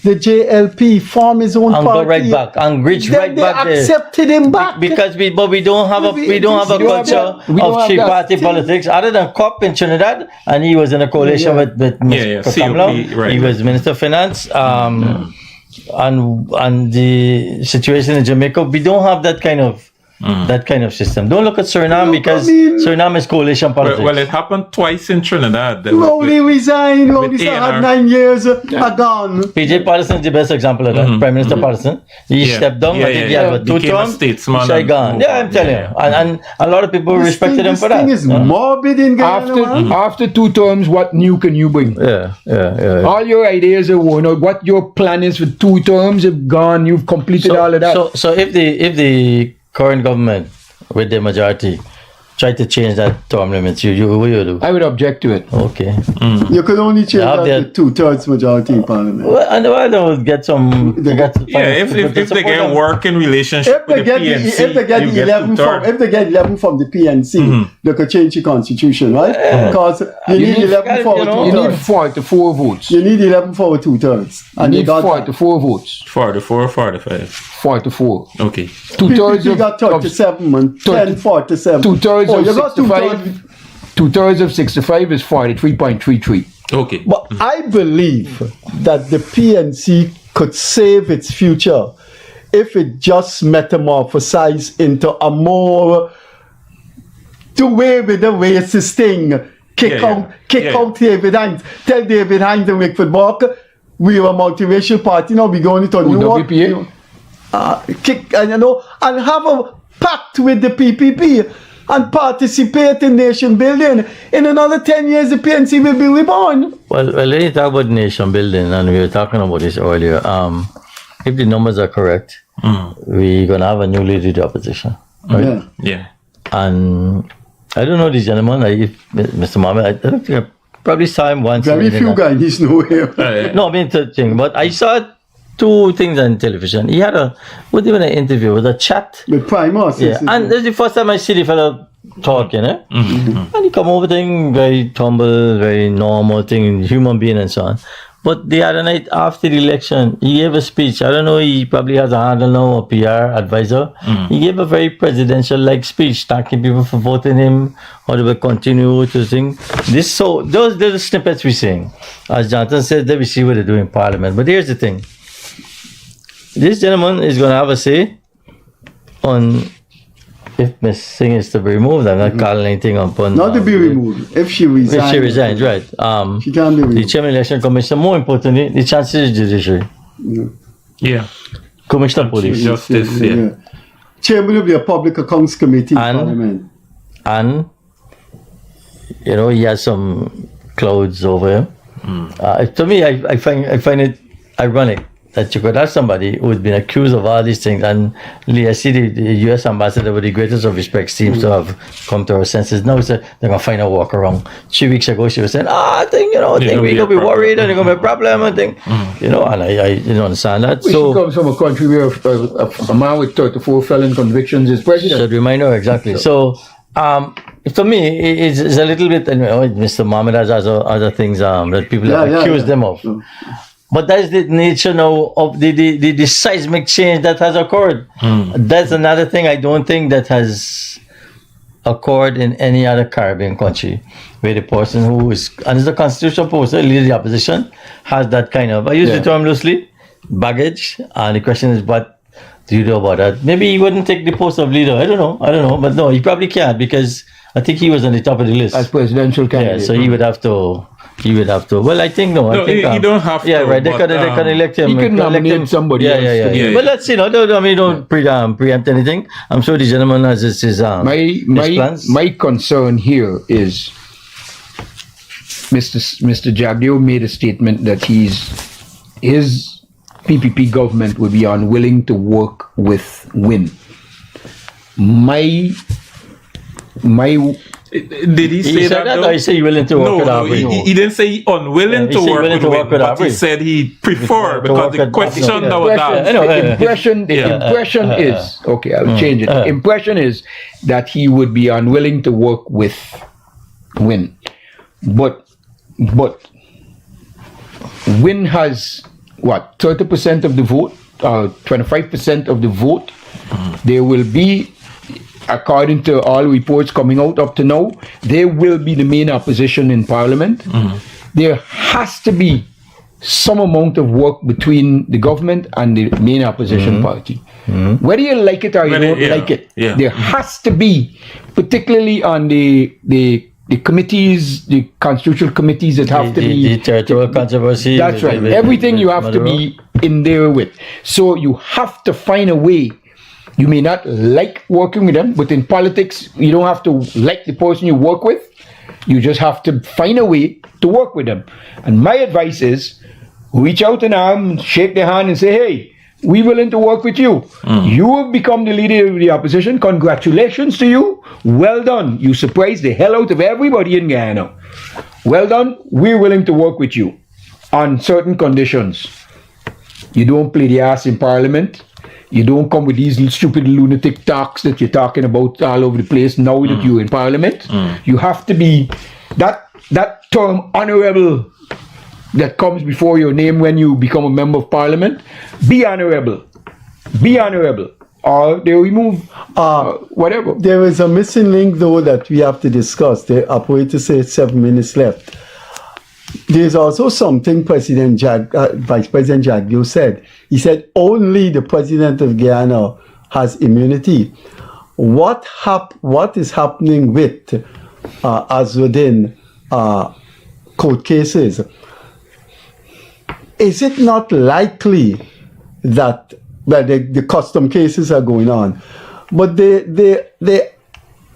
the JLP, formed his own and party. go right back and reach Then right back they there. accepted him back. Because we don't have a culture of three-party politics other than COP in Trinidad, and he was in a coalition with Mr. Kamlau. Right. He was Minister of Finance. And the situation in Jamaica, we don't have that kind of system. Don't look at Suriname, because Suriname is coalition politics. Well, it happened twice in Trinidad. Rowley resigned. Rowley had 9 years gone. PJ Patterson is the best example of that. Prime Minister Patterson. He stepped down. I think he had 2 terms. He's gone. Yeah, I'm telling you. And a lot of people respected him for that. This thing is morbid in Ghana. After 2 terms, what new can you bring? Yeah. All your ideas are worn out. What your plan is for 2 terms have gone. You've completed all of that. So if the current government with the majority try to change that term limits, what you do? I would object to it. Okay. You could only change that with 2/3 majority in Parliament. Well, and they will get some. If they get work in relationship If they get 11 from the PNC, they could change the constitution, right? Because you need 11 for 2/3. You need 4 to 4 votes. You need 11 for 2/3. And you need 4 to 4 votes. 4 to 4 or 4 to 5? 4 to 4. Okay. 2/3 you got 37 and 10 4 to 7. 2/3 of 65. 2/3 of 65 is 43.33. Okay. But I believe that the PNC could save its future if it just metamorphosized into a more do away with the racist thing. Kick out David Hines. Tell David Hines and Rickford Walker, we are a multiracial party now. We going to new WPA? kick and and have a pact with the PPP and participate in nation building. In another 10 years, the PNC will be reborn. Well, when you talk about nation building, and we were talking about this earlier, if the numbers are correct, we're going to have a new leader of the opposition. Right? Yeah. And I don't know this gentleman, Mr. Mohammed, I don't think I probably saw him once. Very few guys know him. No, I mean, thing, but I saw two things on television. He had what even an interview with a chat. With Primus. Yeah, and this is the first time I see the fellow talk, you know? And he come over thing, very humble, very normal thing, human being and so on. But the other night after the election, he gave a speech. I don't know, he probably has a handle now, a PR advisor. He gave a very presidential-like speech, thanking people for voting him, how they will continue to sing. Those little snippets we're seeing. As Jonathan said, that we see what they do in Parliament. But here's the thing. This gentleman is going to have a say on if Miss Singh is to be removed. I'm not calling anything upon. Not to be removed. If she resigns. If she resigns, right. She can't be removed. The Chairman Election Commission, more importantly, the Chancery Judiciary. Yeah. Commissioner of Police. Justice, yeah. Chairman of the Public Accounts Committee in And- Parliament. And, he has some clouds over him. To me, I find it ironic that you could have somebody who's been accused of all these things, and I see the U.S. ambassador, with the greatest of respect, seems to have come to her senses. Now they're going to find a workaround. 3 weeks ago, she was saying, I think we're going to be worried, and there's going to be a problem, I think. And I didn't understand that. She comes from a country where a man with 34 felon convictions is president. Should remind her, exactly. So, for me, it's a little bit, Mr. Mohammed has other things that people have accused them of. But that's the nature now of the seismic change that has occurred. That's another thing I don't think that has occurred in any other Caribbean country, where the person who is, and is a constitutional post, leader of the opposition, has that kind of, I use the term loosely, baggage. And the question is, what do you do about that? Maybe he wouldn't take the post of leader. I don't know. But no, he probably can't, because I think he was on the top of the list. As presidential candidate. Yeah, so he would have to. Well, I think no. I think he don't have to. Yeah, right. They can elect him. He can nominate somebody else. Yeah. But let's see. Don't preempt anything. I'm sure the gentleman has his plans. My concern here is Mr. Jagdeo made a statement that his PPP government would be unwilling to work with WIN. Did he say that? Or he said he willing to work with Aubrey? He didn't say he unwilling to work with WIN, but he said he prefer, because the question that was asked. The impression is, okay, I'll change it. The impression is that he would be unwilling to work with WIN. But WIN has, 30% of the vote, 25% of the vote. There will be, according to all reports coming out up to now, they will be the main opposition in Parliament. There has to be some amount of work between the government and the main opposition party. Whether you like it or you don't like it, there has to be, particularly on the committees, the constitutional committees that have to be... The territorial controversy. That's right. Everything you have to be in there with. So you have to find a way. You may not like working with them, but in politics, you don't have to like the person you work with. You just have to find a way to work with them. And my advice is, reach out to them, shake their hand and say, hey, we're willing to work with you. You have become the leader of the opposition. Congratulations to you. Well done. You surprised the hell out of everybody in Guyana. Well done. We're willing to work with you on certain conditions. You don't play the ass in Parliament. You don't come with these stupid lunatic talks that you're talking about all over the place now that you're in Parliament. You have to be that term honorable that comes before your name when you become a member of Parliament. Be honorable. Be honorable. Or they remove whatever. There is a missing link, though, that we have to discuss. The operator says 7 minutes left. There's also something Vice President Jagdeo said. He said only the President of Guyana has immunity. What is happening with Azzuddin court cases? is it not likely that, well, the custom cases are going on, but there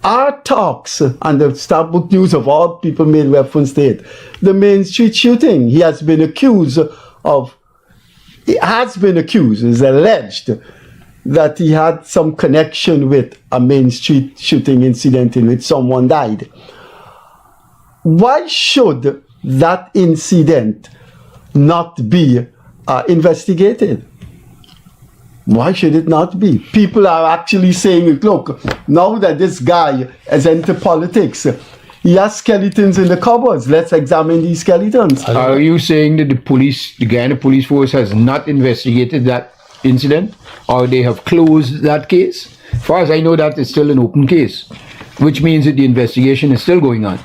are talks, and the Star Book News of all people made reference to it, the Main Street shooting. He has been accused, is alleged that he had some connection with a Main Street shooting incident in which someone died. Why should that incident not be investigated? Why should it not be? People are actually saying, look, now that this guy has entered politics, he has skeletons in the cupboards. Let's examine these skeletons. Are you saying that the Guyana police force has not investigated that incident, or they have closed that case? As far as I know, that is still an open case, which means that the investigation is still going on.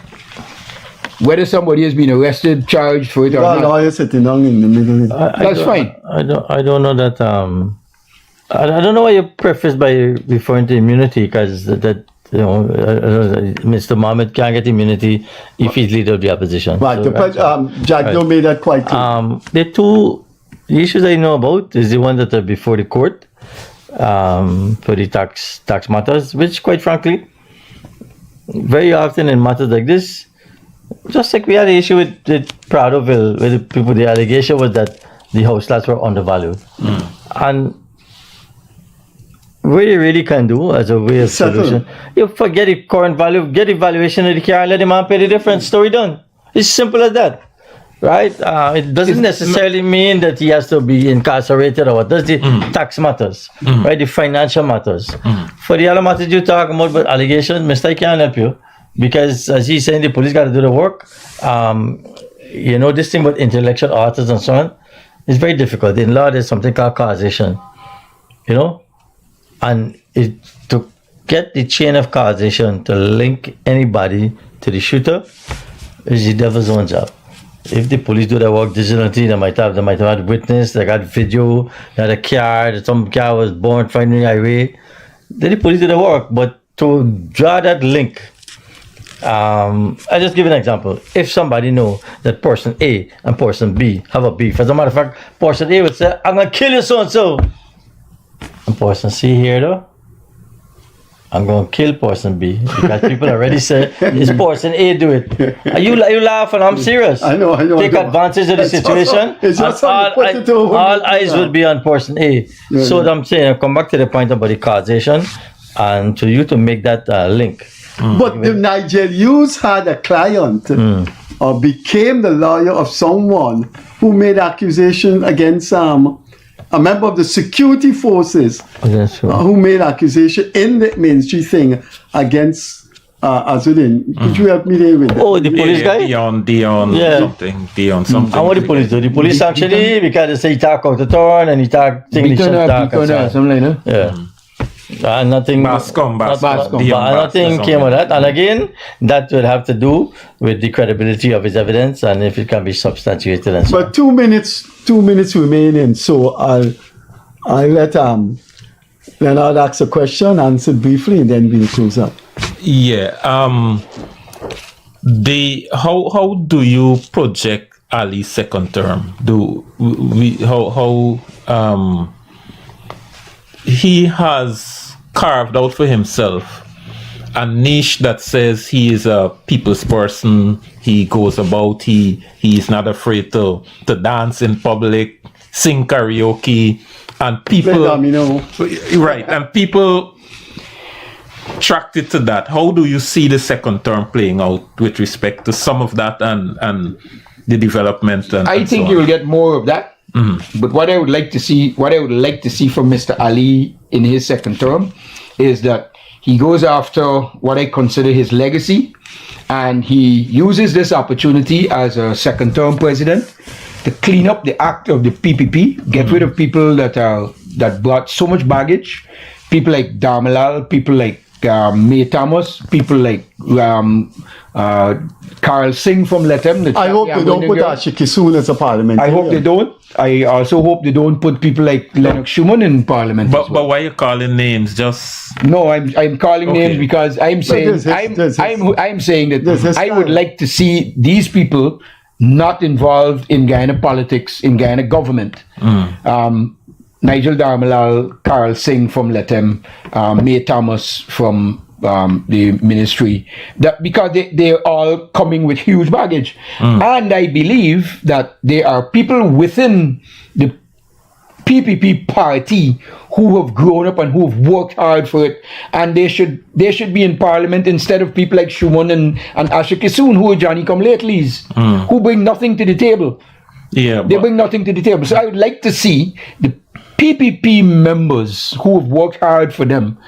Whether somebody has been arrested, charged for it or not. Lawyer sitting down in the middle. That's fine. I don't know that. I don't know why you preface by referring to immunity, because Mr. Mohammed can't get immunity if he's leader of the opposition. Right. Jagdo made that quite clear. The issues I know about is the one that are before the court for the tax matters, which, quite frankly, very often in matters like this, just like we had an issue with Pradoville, where the allegation was that the house lots were undervalued. And what you really can do as a way of solution, you forget the current value, get the valuation of the car, and let the man pay the difference. Story done. It's simple as that, right? It doesn't necessarily mean that he has to be incarcerated or what. Does the tax matters, right? The financial matters. For the other matters you're talking about, but allegations, Mr. I can't help you, because as he's saying, the police got to do the work. This thing with intellectual artists and so on is very difficult. In law, there's something called causation, and to get the chain of causation to link anybody to the shooter is the devil's own job. If the police do their work diligently, they might have had witness, they got video, they had a car, that some car was born finding the highway. Then the police do their work. But to draw that link, I'll just give an example. If somebody know that person A and person B have a beef, as a matter of fact, person A would say, I'm going to kill you so-and-so. And person C here though, I'm going to kill person B, because people already said, it's person A do it. Are you laughing? I'm serious. I know. Take advantage of the situation. All eyes will be on person A. So I'm saying, come back to the point about the causation, and to you to make that link. But if Nigel Hughes had a client or became the lawyer of someone who made accusation against a member of the security forces who made accusation in the Main Street thing against Azudin. Could you help me there with that? Oh, the police guy? Dion something. And what the police do? The police actually, because they say he talk out the turn and he talk English and talk something like that. Yeah. Nothing Bascom, nothing came of that. And again, that will have to do with the credibility of his evidence and if it can be substantiated and so on. But 2 minutes remaining, so I'll let Leonard ask a question, answer briefly, and then we'll close up. Yeah. How do you project Ali's second term? He has carved out for himself a niche that says he is a people's person. He goes about, he is not afraid to dance in public, sing karaoke, and people right, and people attracted to that. How do you see the second term playing out with respect to some of that and the development? I think you will get more of that. But what I would like to see from Mr. Ali in his second term is that he goes after what I consider his legacy, and he uses this opportunity as a second term president to clean up the act of the PPP, get rid of people that brought so much baggage, people like Darmalal, people like May Thomas, people like Carl Singh from Letem. I hope they don't put Freddie Kissoon as a parliament. I hope they don't. I also hope they don't put people like Leonard Schumann in parliament. But why are you calling names? No, I'm calling names because I'm saying I'm saying that I would like to see these people not involved in Guyana politics, in Guyana government. Nigel Darmalal, Carl Singh from Letem, May Thomas from the ministry, that because they're all coming with huge baggage. And I believe that there are people within the PPP party who have grown up and who have worked hard for it, and they should be in parliament instead of people like Shuman and Asher Kissoon, who are Johnny-come-latelys, who bring nothing to the table. Yeah, They bring nothing to the table. So I would like to see the PPP members who have worked hard for them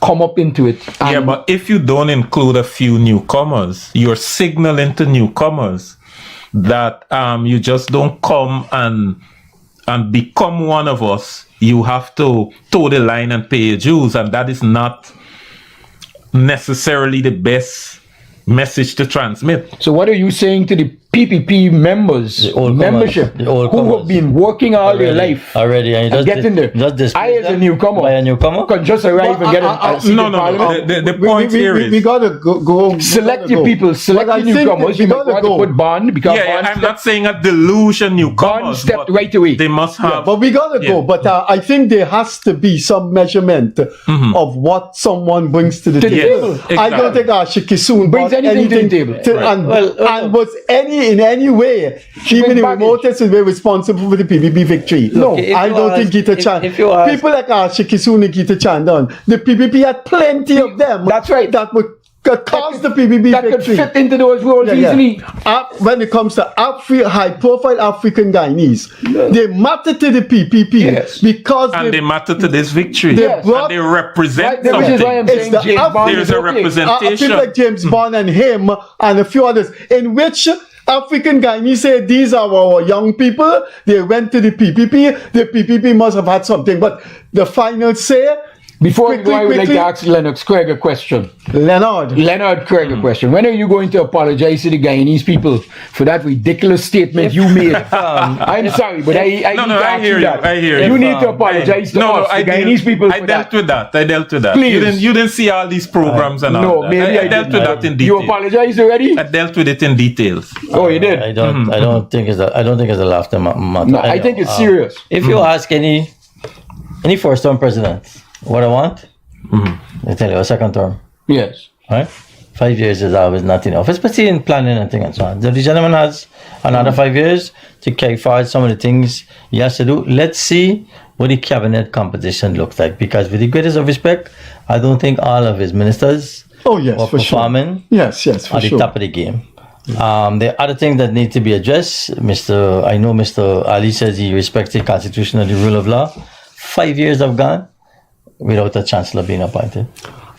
come up into it. yeah, but if you don't include a few newcomers, you're signaling to newcomers that you just don't come and become one of us. You have to toe the line and pay your dues, and that is not necessarily the best message to transmit. So what are you saying to the PPP members, The old membership, comers, the old who comers. have been working all their life already, and you and get in there? just I, as a newcomer, by a newcomer? can just arrive and get a seat No, in no, parliament? no. The point here we is... gotta go. Select we your gotta go. people, select But I the think newcomers. we You might gotta want to go. put Bond, because Yeah, Bond I'm stepped- not saying a delusion newcomers. Bond stepped but right away. They must have... But we gotta go. Yeah. But I think there has to be some measurement of what someone brings to the To the table. table. I don't think Asher Kissoon Brings brought anything to the table. And, Well, and was in any way, even the baggage. remotest way, responsible for the PPP victory. Look, No, if I you don't ask- think Gita if- Chan. if you ask- People like Asher Kissoon and Gita Chandon, the PPP had plenty of them. That's right. That would cause the PPP that could victory. fit into those roles easily. When it comes to high-profile African Guyanese, they matter to the PPP Yes. because And they matter to this victory. They And brought- they represent Right, which is why I'm something. It's saying the James Af- Bond There's is a okay. representation. people like James Bond and him and a few others, in which African Guyanese say these are our young people. They went to the PPP. The PPP must have had something, but the final say. Before we go, I would like quickly, to ask Lennox Craig a question. Leonard. Leonard Craig a question. When are you going to apologize to the Guyanese people for that ridiculous statement you made? I'm sorry, but I need No, to I ask hear you you. that. I hear you. You need to apologize to us, the Guyanese people, I for dealt that. with that. I dealt with that. Please. You didn't see all these programs and all No, that. maybe I dealt didn't. with that in You detail. apologized already? I dealt with it in details. Oh, you did? I don't think it's a laughter matter. No, I think it's serious. If you ask any first-term president what I want, they tell you a second term. Yes. Right? 5 years is always not enough, especially in planning and things and so on. The gentleman has another 5 years to carry forward some of the things he has to do. Let's see what the cabinet composition looks like, because with the greatest of respect, I don't think all of his ministers Oh yes, are for sure. performing Yes, for at the sure. top of the game. There are other things that need to be addressed. I know Mr. Ali says he respects the constitution and the rule of law. 5 years have gone without a chancellor being appointed.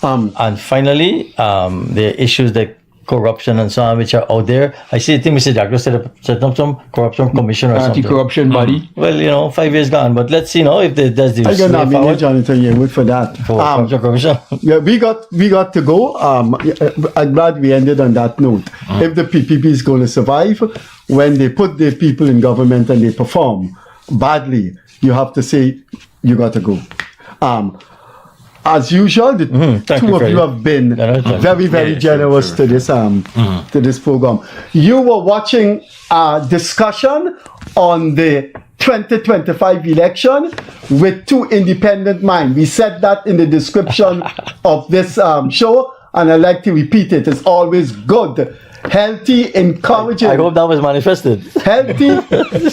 And finally, there are issues like corruption and so on, which are out there. I see, I think Mr. Jackson set up some corruption commission or something. Anti-corruption body. Well, 5 years gone, but let's see now if there's the I way can nominate forward Jonathan Yearwood for that. for corruption commission. Yeah, we got to go. I'm glad we ended on that note. If the PPP is going to survive, when they put their people in government and they perform badly, you have to say you got to go. As usual, the Thank two you, of Freddie. you have been Thank you. very generous to this to this program. You were watching a discussion on the 2025 election with two independent minds. We said that in the description of this show, and I like to repeat it. It's always good, healthy, encouraging. I hope that was manifested. Healthy,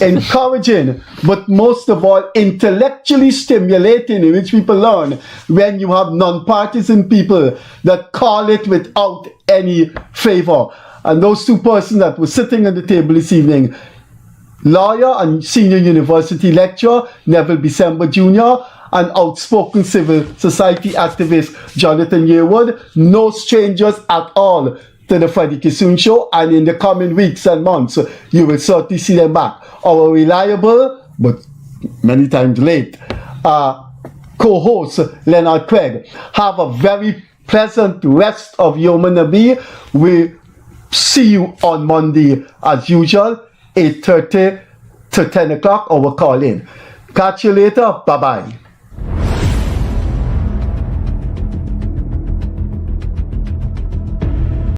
encouraging, but most of all, intellectually stimulating, in which people learn when you have non-partisan people that call it without any favor. And those two persons that were sitting at the table this evening, lawyer and senior university lecturer Neville Bissember Jr., and outspoken civil society activist Jonathan Yearwood, no strangers at all to the Freddie Kissoon show, and in the coming weeks and months, you will certainly see them back. Our reliable, but many times late, co-host Leonard Craig. Have a very pleasant rest of Yom Nabi. We see you on Monday as usual, 8:30 to 10 o'clock, our call in. Catch you later. Bye-bye.